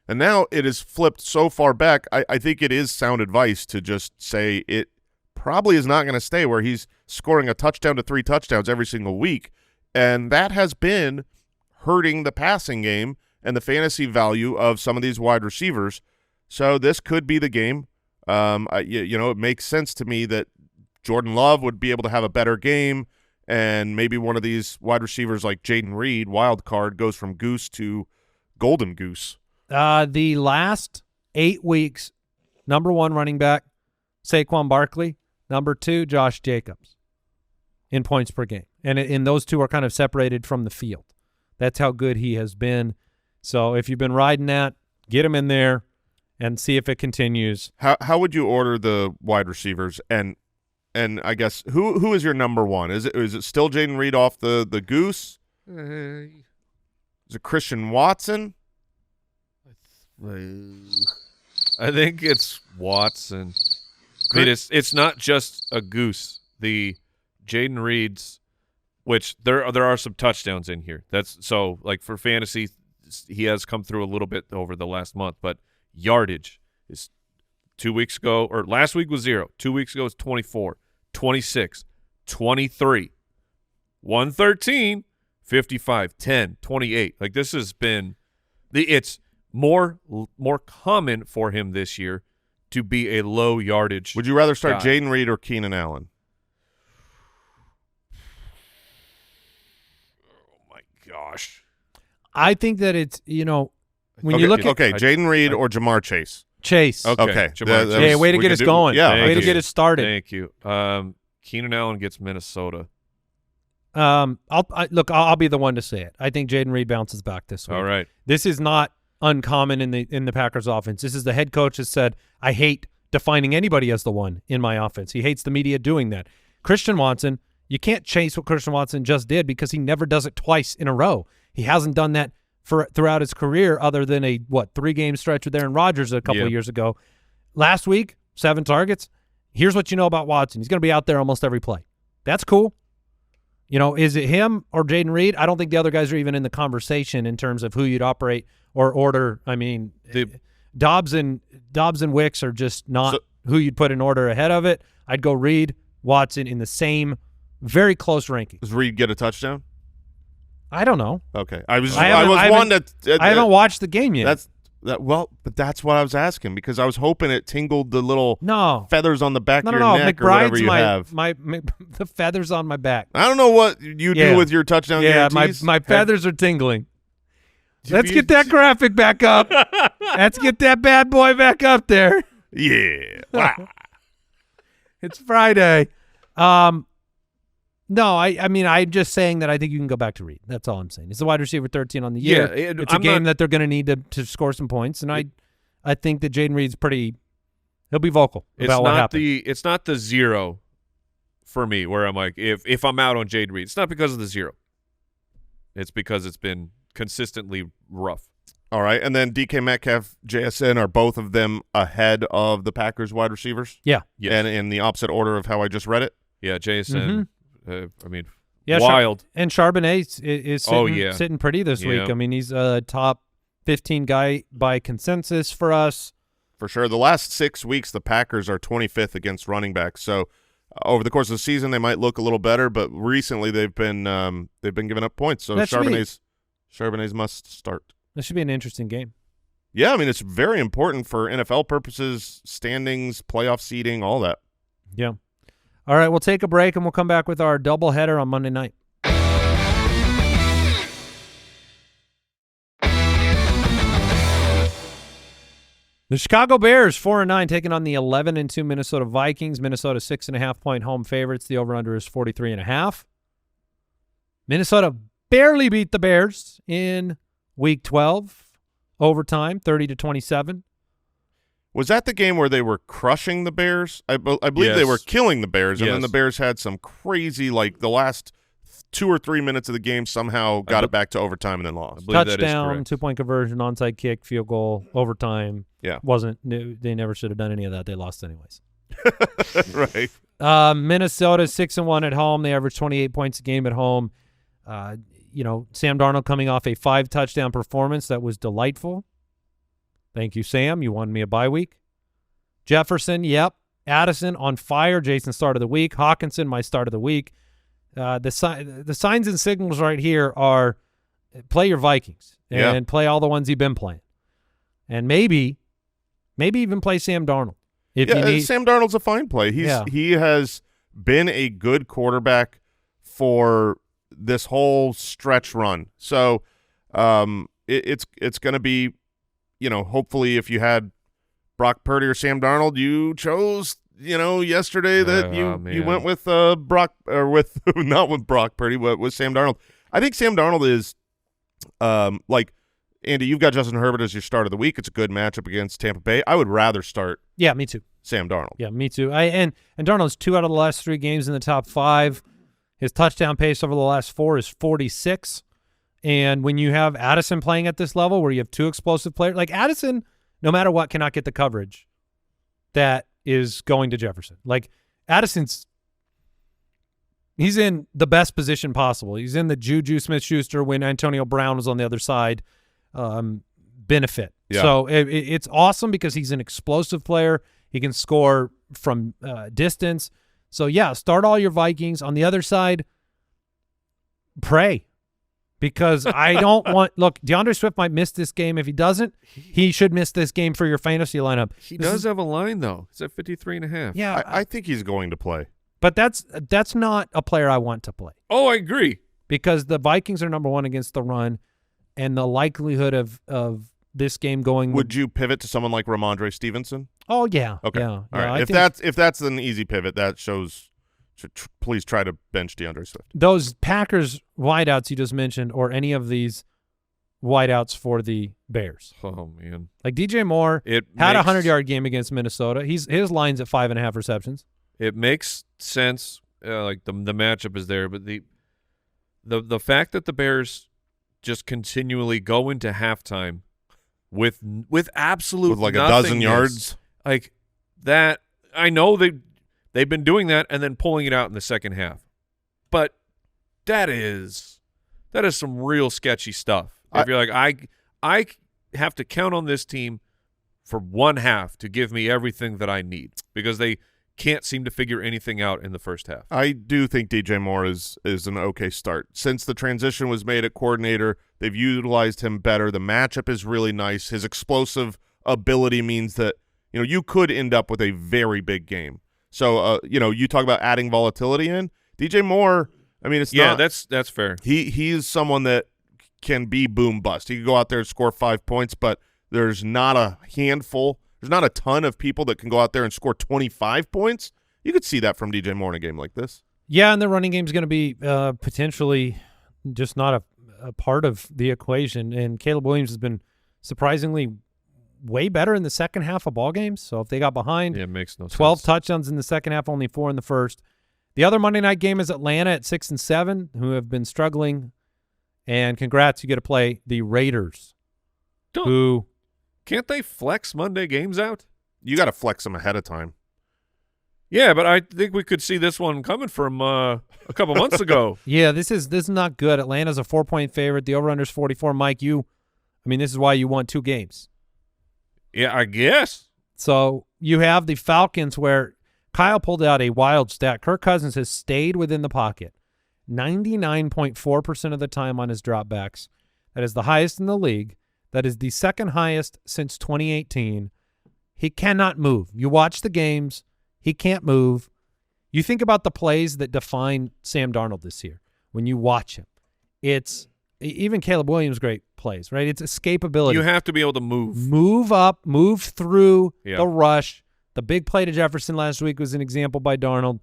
And now it is flipped so far back. I think it is sound advice to just say it probably is not going to stay where he's scoring a touchdown to 3 touchdowns every single week. And that has been hurting the passing game and the fantasy value of some of these wide receivers. So this could be the game. It makes sense to me that Jordan Love would be able to have a better game, and maybe one of these wide receivers like Jaden Reed, wild card, goes from goose to golden goose. The last 8 weeks, number 1 running back, Saquon Barkley. Number 2, Josh Jacobs in points per game. And those two are kind of separated from the field. That's how good he has been. So if you've been riding that, get him in there and see if it continues. How would you order the wide receivers? And I guess who is your number 1? Is it still Jaden Reed off the goose? Is it Christian Watson? I think it's Watson. I mean, it's not just a goose. The Jaden Reed's, which there are some touchdowns in here. That's so like for fantasy, he has come through a little bit over the last month. But yardage is 2 weeks ago, or last week was 0. 2 weeks ago was 24, 26, 23, 113, 55, 10, 28. Like this has been it's more common for him this year to be a low yardage. Would you rather start guy. Jaden Reed or Keenan Allen? Oh my gosh. I think that it's, when you look at Jaden Reed or Jamar Chase. Chase. Okay. Hey, way to get us going. Yeah. Way to get us started. Thank you. Keenan Allen gets Minnesota. I'll be the one to say it. I think Jaden Reed bounces back this week. All right. This is not uncommon in the Packers offense. This is the head coach has said, I hate defining anybody as the one in my offense. He hates the media doing that. Christian Watson, you can't chase what Christian Watson just did because he never does it twice in a row. He hasn't done that throughout his career other than a 3-game stretch with Aaron Rodgers a couple of years ago. Last week, 7 targets. Here's what you know about Watson. He's going to be out there almost every play. That's cool. Is it him or Jaden Reed? I don't think the other guys are even in the conversation in terms of who you'd operate or order. I mean, Dobbs and Wicks are just not who you'd put in order ahead of it. I'd go Reed, Watson in the same very close ranking. Does Reed get a touchdown? I don't know. Okay. I haven't watched the game yet. But that's what I was asking because I was hoping it tingled the little feathers on the back of your neck or whatever you have. The feathers on my back. I don't know what you do with your touchdown guarantees. My feathers are tingling. Let's get that graphic back up. Let's get that bad boy back up there. Yeah. Wow. It's Friday. No, I mean, I'm just saying that I think you can go back to Reed. That's all I'm saying. He's the wide receiver 13 on the year. Yeah, it's a game that they're going to need to score some points, and I think that Jaden Reed's he'll be vocal about what happened. It's not the zero for me where I'm like, if I'm out on Jaden Reed, it's not because of the zero. It's because it's been consistently rough. All right, and then DK Metcalf, JSN, are both of them ahead of the Packers wide receivers? Yeah. Yes. And in the opposite order of how I just read it? Yeah, JSN, I mean, yeah, wild. And Charbonnet is sitting pretty this week. I mean, he's a top 15 guy by consensus for us. For sure. The last 6 weeks, the Packers are 25th against running backs. So over the course of the season, they might look a little better, but recently they've been giving up points. So Charbonnet's must start. This should be an interesting game. Yeah, I mean, it's very important for NFL purposes, standings, playoff seeding, all that. Yeah. All right, we'll take a break, and we'll come back with our doubleheader on Monday night. The Chicago Bears, 4-9, taking on the 11-2 Minnesota Vikings. Minnesota 6.5-point home favorites. The over-under is 43.5. Minnesota barely beat the Bears in Week 12, overtime, 30-27. Was that the game where they were crushing the Bears? I believe they were killing the Bears, and then the Bears had some crazy, like the last 2 or 3 minutes of the game somehow got it back to overtime and then lost. Touchdown, 2-point conversion, onside kick, field goal, overtime. Yeah. They never should have done any of that. They lost anyways. Right. Minnesota 6-1 at home. They average 28 points a game at home. Sam Darnold coming off a 5-touchdown performance that was delightful. Thank you, Sam. You won me a bye week. Jefferson, yep. Addison on fire. Jason, start of the week. Hawkinson, my start of the week. The signs and signals right here are play your Vikings and play all the ones you've been playing. And maybe even play Sam Darnold. Sam Darnold's a fine play. He has been a good quarterback for this whole stretch run. So it's going to be, hopefully if you had Brock Purdy or Sam Darnold, you chose, yesterday that you went with Brock or with not with Brock Purdy, but with Sam Darnold. I think Sam Darnold is like Andy, you've got Justin Herbert as your start of the week. It's a good matchup against Tampa Bay. I would rather start. Yeah, me too. Sam Darnold. Yeah, me too. And Darnold's 2 out of the last 3 games in the top 5. His touchdown pace over the last 4 is 46. And when you have Addison playing at this level where you have 2 explosive players, like Addison, no matter what, cannot get the coverage that is going to Jefferson. Like he's in the best position possible. He's in the Juju Smith-Schuster when Antonio Brown was on the other side benefit. Yeah. So it's awesome because he's an explosive player. He can score from distance. So, yeah, start all your Vikings. On the other side, pray. Because I don't want – look, DeAndre Swift might miss this game. If he doesn't, he should miss this game for your fantasy lineup. He does have a line, though. It's at 53.5. Yeah. I think he's going to play. But that's not a player I want to play. Oh, I agree. Because the Vikings are number 1 against the run, and the likelihood of this game going – Would you pivot to someone like Ramondre Stevenson? Oh, yeah. Okay. Yeah. All right. If that's an easy pivot, that shows please try to bench DeAndre Swift. Those Packers wideouts you just mentioned or any of these wideouts for the Bears. Oh, man. Like DJ Moore had a 100-yard game against Minnesota. His line's at 5.5 receptions. It makes sense. Like the matchup is there, but the fact that the Bears just continually go into halftime with absolute like a dozen yards. Like that, I know they've been doing that and then pulling it out in the second half. But that is some real sketchy stuff. If you're like, I have to count on this team for one half to give me everything that I need because they can't seem to figure anything out in the first half. I do think DJ Moore is an okay start. Since the transition was made at coordinator, they've utilized him better. The matchup is really nice. His explosive ability means that you could end up with a very big game. So, you talk about adding volatility in. DJ Moore, I mean, that's fair. He is someone that can be boom bust. He could go out there and score 5 points, but there's not a handful. There's not a ton of people that can go out there and score 25 points. You could see that from DJ Moore in a game like this. Yeah, and the running game is going to be potentially just not a part of the equation. And Caleb Williams has been surprisingly way better in the second half of ball games. So if they got behind, it makes no 12 sense. touchdowns in the second half, only 4 in the first. The other Monday night game is Atlanta at 6-7, who have been struggling. And congrats, you get to play the Raiders, who can't they flex Monday games out? You got to flex them ahead of time. Yeah, but I think we could see this one coming from a couple months ago. Yeah, this is not good. Atlanta's a 4-point favorite. The over-under is 44. Mike, this is why you won 2 games. Yeah, I guess. So you have the Falcons where Kyle pulled out a wild stat. Kirk Cousins has stayed within the pocket 99.4% of the time on his dropbacks. That is the highest in the league. That is the second highest since 2018. He cannot move. You watch the games. He can't move. You think about the plays that define Sam Darnold this year. When you watch him, it's even Caleb Williams' great plays, right? It's escapability. You have to be able to move. Move up, move through the rush. The big play to Jefferson last week was an example by Darnold.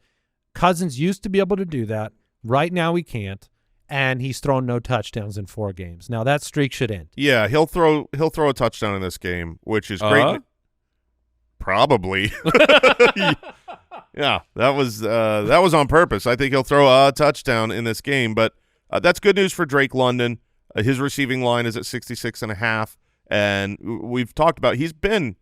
Cousins used to be able to do that. Right now he can't, and he's thrown no touchdowns in 4 games. Now that streak should end. Yeah, he'll throw a touchdown in this game, which is great. Probably. Yeah, that was on purpose. I think he'll throw a touchdown in this game, but that's good news for Drake London. His receiving line is at 66.5, and we've talked about he's been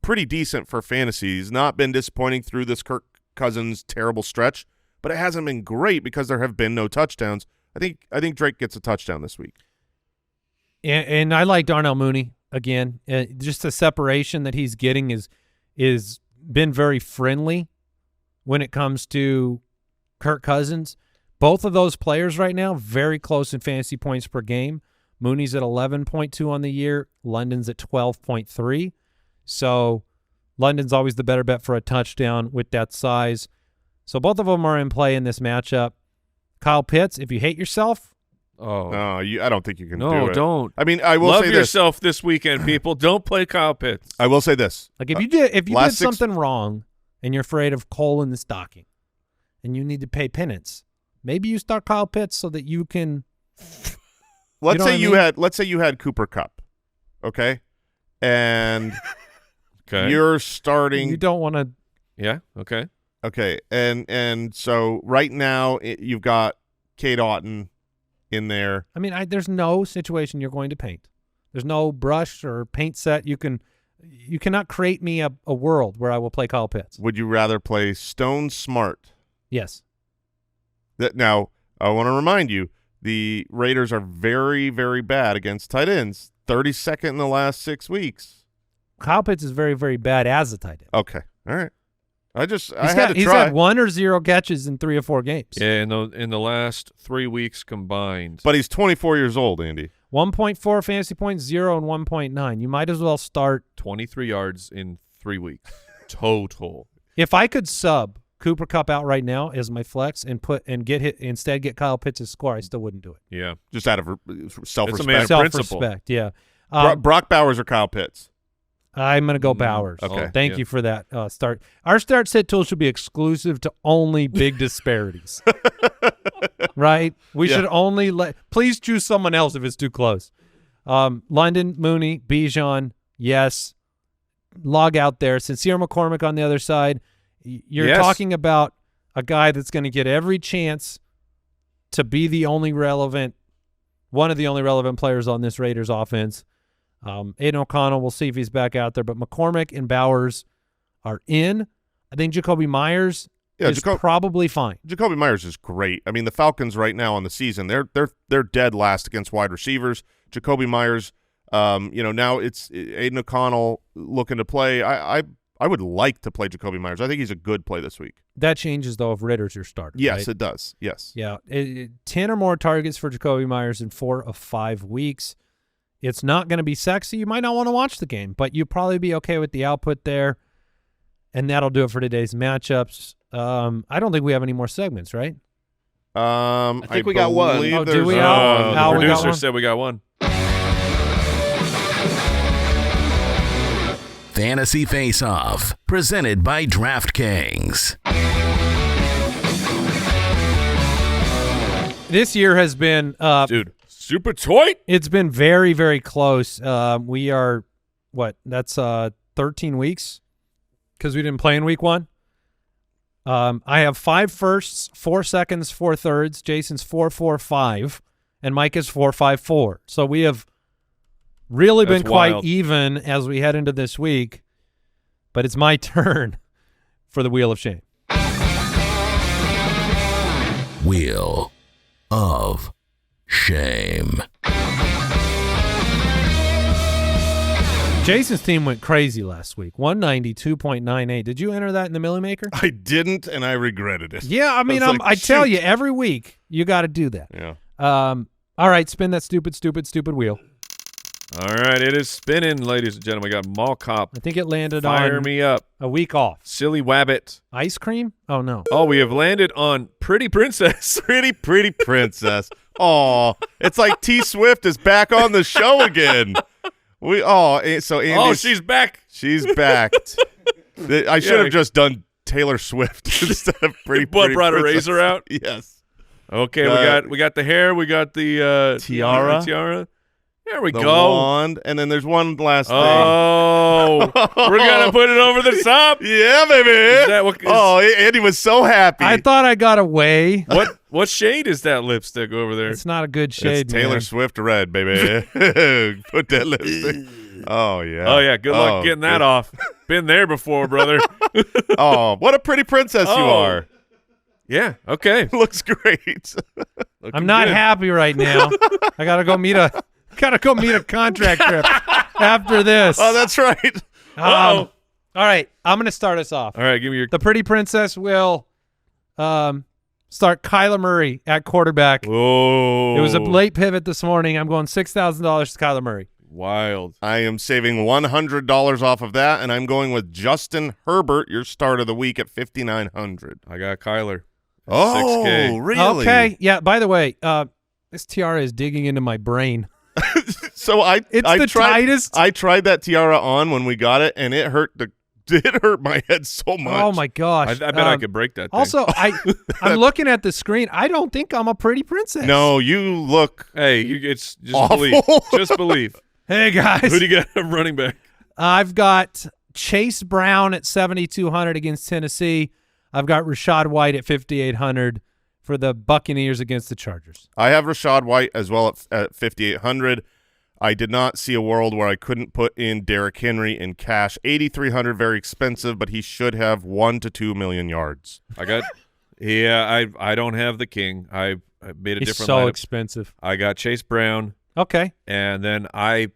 pretty decent for fantasy. He's not been disappointing through this Kirk Cousins terrible stretch, but it hasn't been great because there have been no touchdowns. I think Drake gets a touchdown this week. And I like Darnell Mooney again. Just the separation that he's getting is been very friendly when it comes to Kirk Cousins. Both of those players right now very close in fantasy points per game. Mooney's at 11.2 on the year. London's at 12.3. So London's always the better bet for a touchdown with that size. So both of them are in play in this matchup. Kyle Pitts, if you hate yourself. Oh. No, I don't think you can do it. No, don't. I mean, I will Love say yourself this weekend, people. Don't play Kyle Pitts. I will say this. Like if you did something wrong and you're afraid of coal in the stocking and you need to pay penance, maybe you start Kyle Pitts so that you can Let's say you had Cooper Kupp. Okay? And you're starting. You don't want to. Yeah. Okay. Okay. And so right now you've got Cade Otton in there. I mean, there's no situation you're going to paint. There's no brush or paint set. You cannot create me a world where I will play Kyle Pitts. Would you rather play Stone Smart? Yes. Now, I want to remind you, the Raiders are very, very bad against tight ends. 32nd in the last 6 weeks. Kyle Pitts is very, very bad as a tight end. Okay. All right. I had to he's try. had 1 or 0 catches in 3 or 4 games. Yeah, in the last 3 weeks combined. But he's 24 years old, Andy. 1.4 fantasy points, 0 and 1.9. You might as well start 23 yards in 3 weeks total. If I could sub Cooper Kupp out right now as my flex and get Kyle Pitts' score, I still wouldn't do it. Yeah, just out of self-respect. It's a matter of principle. Self-respect, yeah. Brock Bowers or Kyle Pitts? I'm going to go Bowers. Okay. Thank you for that start. Our start sit tool should be exclusive to only big disparities. Right? We should only please choose someone else if it's too close. London, Mooney, Bijan, yes. Log out there. Sincere McCormick on the other side. You're talking about a guy that's going to get every chance to be one of the only relevant players on this Raiders offense. Aiden O'Connell, we'll see if he's back out there, but McCormick and Bowers are in. I think Jacoby Myers is probably fine. Jacoby Myers is great. I mean, the Falcons right now on the season, they're dead last against wide receivers. Jacoby Myers, now it's Aiden O'Connell looking to play. I would like to play Jacoby Myers. I think he's a good play this week. That changes, though, if Ritter's your starter. Yes, right? It does. Yes. Yeah. 10 or more targets for Jacoby Myers in 4 of 5 weeks. It's not going to be sexy. You might not want to watch the game, but you'll probably be okay with the output there. And that'll do it for today's matchups. I don't think we have any more segments, right? I think we got one. Oh, do we? The producer said we got one. Fantasy Faceoff, presented by DraftKings. This year has been dude, super tight. It's been very, very close. We are that's 13 weeks because we didn't play in week 1. I have 5 firsts, 4 seconds, 4 thirds. Jason's 4-4-5, and Mike is 4-5-4. So we have really been quite even as we head into this week. But it's my turn for the Wheel of Shame. Wheel of Shame. Jason's team went crazy last week. 192.98. Did you enter that in the Millie Maker? I didn't, and I regretted it. Yeah, I mean, I tell you, every week you got to do that. Yeah. All right, spin that stupid wheel. All right, it is spinning, ladies and gentlemen. We got Mall Cop. I think it landed Fire on me up. a week off. Silly Wabbit. Ice cream? Oh, no. Oh, we have landed on Pretty Princess. Pretty princess. Oh, it's like T Swift is back on the show again. So Andy. Oh, she's back. She's back. I should have just done Taylor Swift instead of Pretty brought Princess. a razor out. Yes. Okay, we got the hair. We got the tiara. There we The go. wand, and then there's one last thing. Oh, we're gonna put it over the top. Yeah, baby. Is that what? Andy was so happy. I thought I got away. What shade is that lipstick over there? It's not a good shade, It's Taylor man. Swift red, baby. Put that lipstick. Oh yeah. Oh yeah. Good luck getting that off. Been there before, brother. Oh, what a pretty princess you are. Yeah. Okay. Looks great. I'm not happy right now. I gotta go meet a contract trip after this. Oh, that's right. All right, I'm gonna start us off. All right. Give me your. The pretty princess will start Kyler Murray at quarterback. Oh. It was a late pivot this morning. I'm going $6,000 to Kyler Murray. Wild. I am saving $100 off of that, and I'm going with Justin Herbert, your start of the week at $5,900. I got Kyler. Oh, 6K. really? Okay. Yeah. By the way, this tiara is digging into my brain. So I tightest. I tried that tiara on when we got it, and it hurt my head so much. Oh my gosh! I bet I could break that thing. Also, I'm looking at the screen. I don't think I'm a pretty princess. No, you look. Hey, it's just awful. believe. Just believe. Hey guys, Who do you got running back? I've got Chase Brown at 7,200 against Tennessee. I've got Rachaad White at 5,800 for the Buccaneers against the Chargers. I have Rachaad White as well at 5,800. I did not see a world where I couldn't put in Derrick Henry in cash. 8,300, very expensive, but he should have 1 to 2 million yards. I don't have the king. I made a He's different so lineup. expensive. I got Chase Brown. Okay. And then I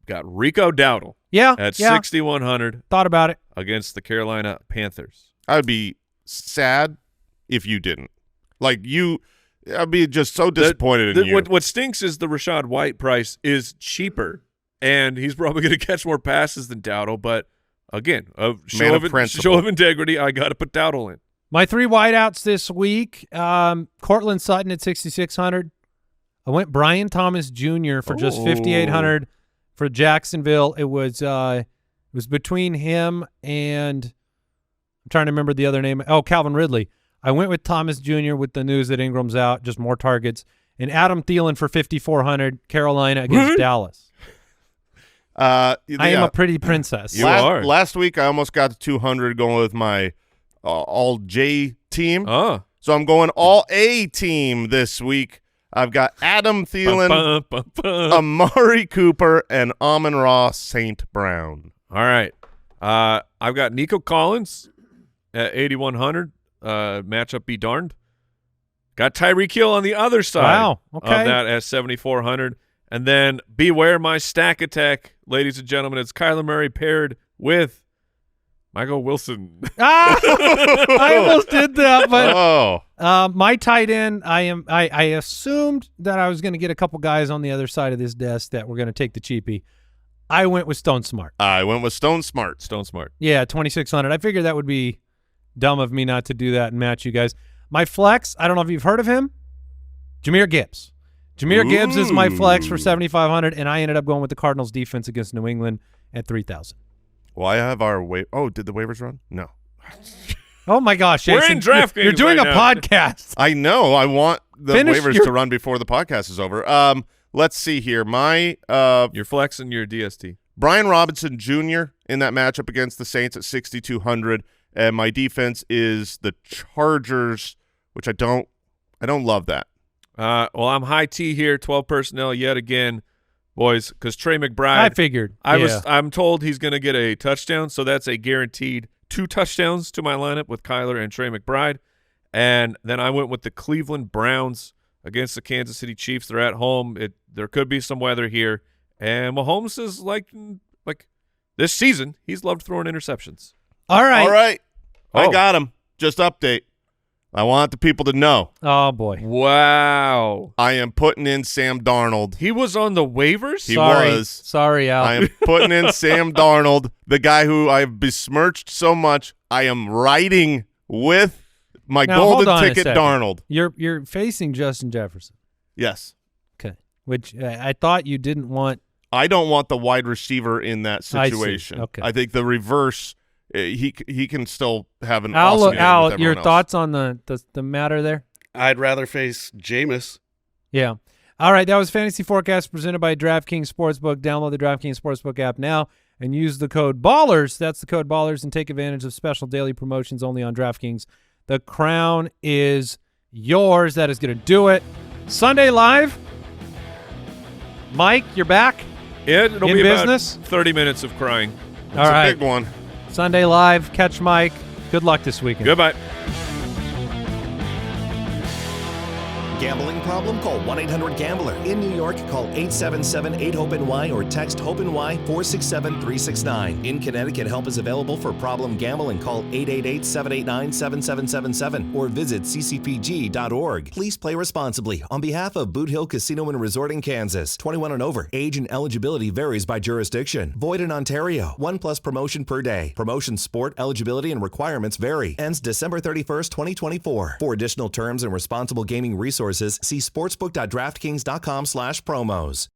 got Rico Dowdle. Yeah. At yeah. 6,100 Thought about it. against the Carolina Panthers. I would be sad if you didn't. I'd be just so disappointed in you. What stinks is the Rachaad White price is cheaper, and he's probably going to catch more passes than Dowdle. But again, show of integrity, I got to put Dowdle in. My 3 wideouts this week: Cortland Sutton at 6,600. I went Brian Thomas Jr. for just 5,800 for Jacksonville. It was between him and I'm trying to remember the other name. Oh, Calvin Ridley. I went with Thomas Jr. with the news that Ingram's out, just more targets, and Adam Thielen for 5,400. Carolina against Dallas. I am a pretty princess. You are. Last week I almost got to 200 going with my all J team. Oh. So I'm going all A team this week. I've got Adam Thielen, Amari Cooper, and Amon-Ra St. Brown. All right. I've got Nico Collins at 8,100. Matchup be darned. Got Tyreek Hill on the other side of that at 7,400. And then beware my stack attack, ladies and gentlemen. It's Kyler Murray paired with Michael Wilson. I almost did that, but my tight end, I assumed that I was going to get a couple guys on the other side of this desk that were going to take the cheapie. I went with Stone Smart. I went with Stone Smart. Stone Smart. Yeah, 2,600. I figured that would be dumb of me not to do that and match you guys. My flex, I don't know if you've heard of him, Jahmyr Gibbs. Jahmyr Gibbs is my flex for 7,500, and I ended up going with the Cardinals defense against New England at 3,000. Well, I have our did the waivers run? No. Oh my gosh, Jason, we're in DraftKings. You're doing right a now. podcast. I know. I want waivers to run before the podcast is over. Let's see here. You're flexing your DST. Brian Robinson Jr. in that matchup against the Saints at 6,200, and my defense is the Chargers, which I don't love that. Well, I'm high T here, 12 personnel yet again, boys, because Trey McBride. I figured. I'm told he's going to get a touchdown, so that's a guaranteed 2 touchdowns to my lineup with Kyler and Trey McBride. And then I went with the Cleveland Browns against the Kansas City Chiefs. They're at home. There could be some weather here. And Mahomes is like this season, he's loved throwing interceptions. All right. I got him. Just update. I want the people to know. Oh, boy. Wow. I am putting in Sam Darnold. He was on the waivers? He was. Sorry, Al. I am putting in Sam Darnold, the guy who I've besmirched so much. I am riding with my golden ticket Darnold. You're facing Justin Jefferson. Yes. Okay. Which I thought you didn't want. I don't want the wide receiver in that situation. Okay. I think the reverse, he can still have an awesome game with everyone your else. thoughts on the matter there? I'd rather face Jameis. Yeah. All right, that was Fantasy Forecast presented by DraftKings Sportsbook. Download the DraftKings Sportsbook app now and use the code BALLERS. That's the code BALLERS, and take advantage of special daily promotions only on DraftKings. The crown is yours. That is going to do it. Sunday Live. Mike, you're back? Yeah, it'll in be business? about 30 minutes of crying. It's All right. a big one. Sunday Live. Catch Mike. Good luck this weekend. Goodbye. Gambling problem? Call 1-800-GAMBLER. In New York, call 877-8-HOPE-NY or text HOPE-NY 467-369. In Connecticut, help is available for problem gambling. Call 888-789-7777 or visit ccpg.org. Please play responsibly. On behalf of Boot Hill Casino and Resort in Kansas, 21 and over. Age and eligibility varies by jurisdiction. Void in Ontario. 1+ promotion per day. Promotion sport eligibility and requirements vary. Ends December 31st, 2024. For additional terms and responsible gaming resources, see sportsbook.draftkings.com/promos.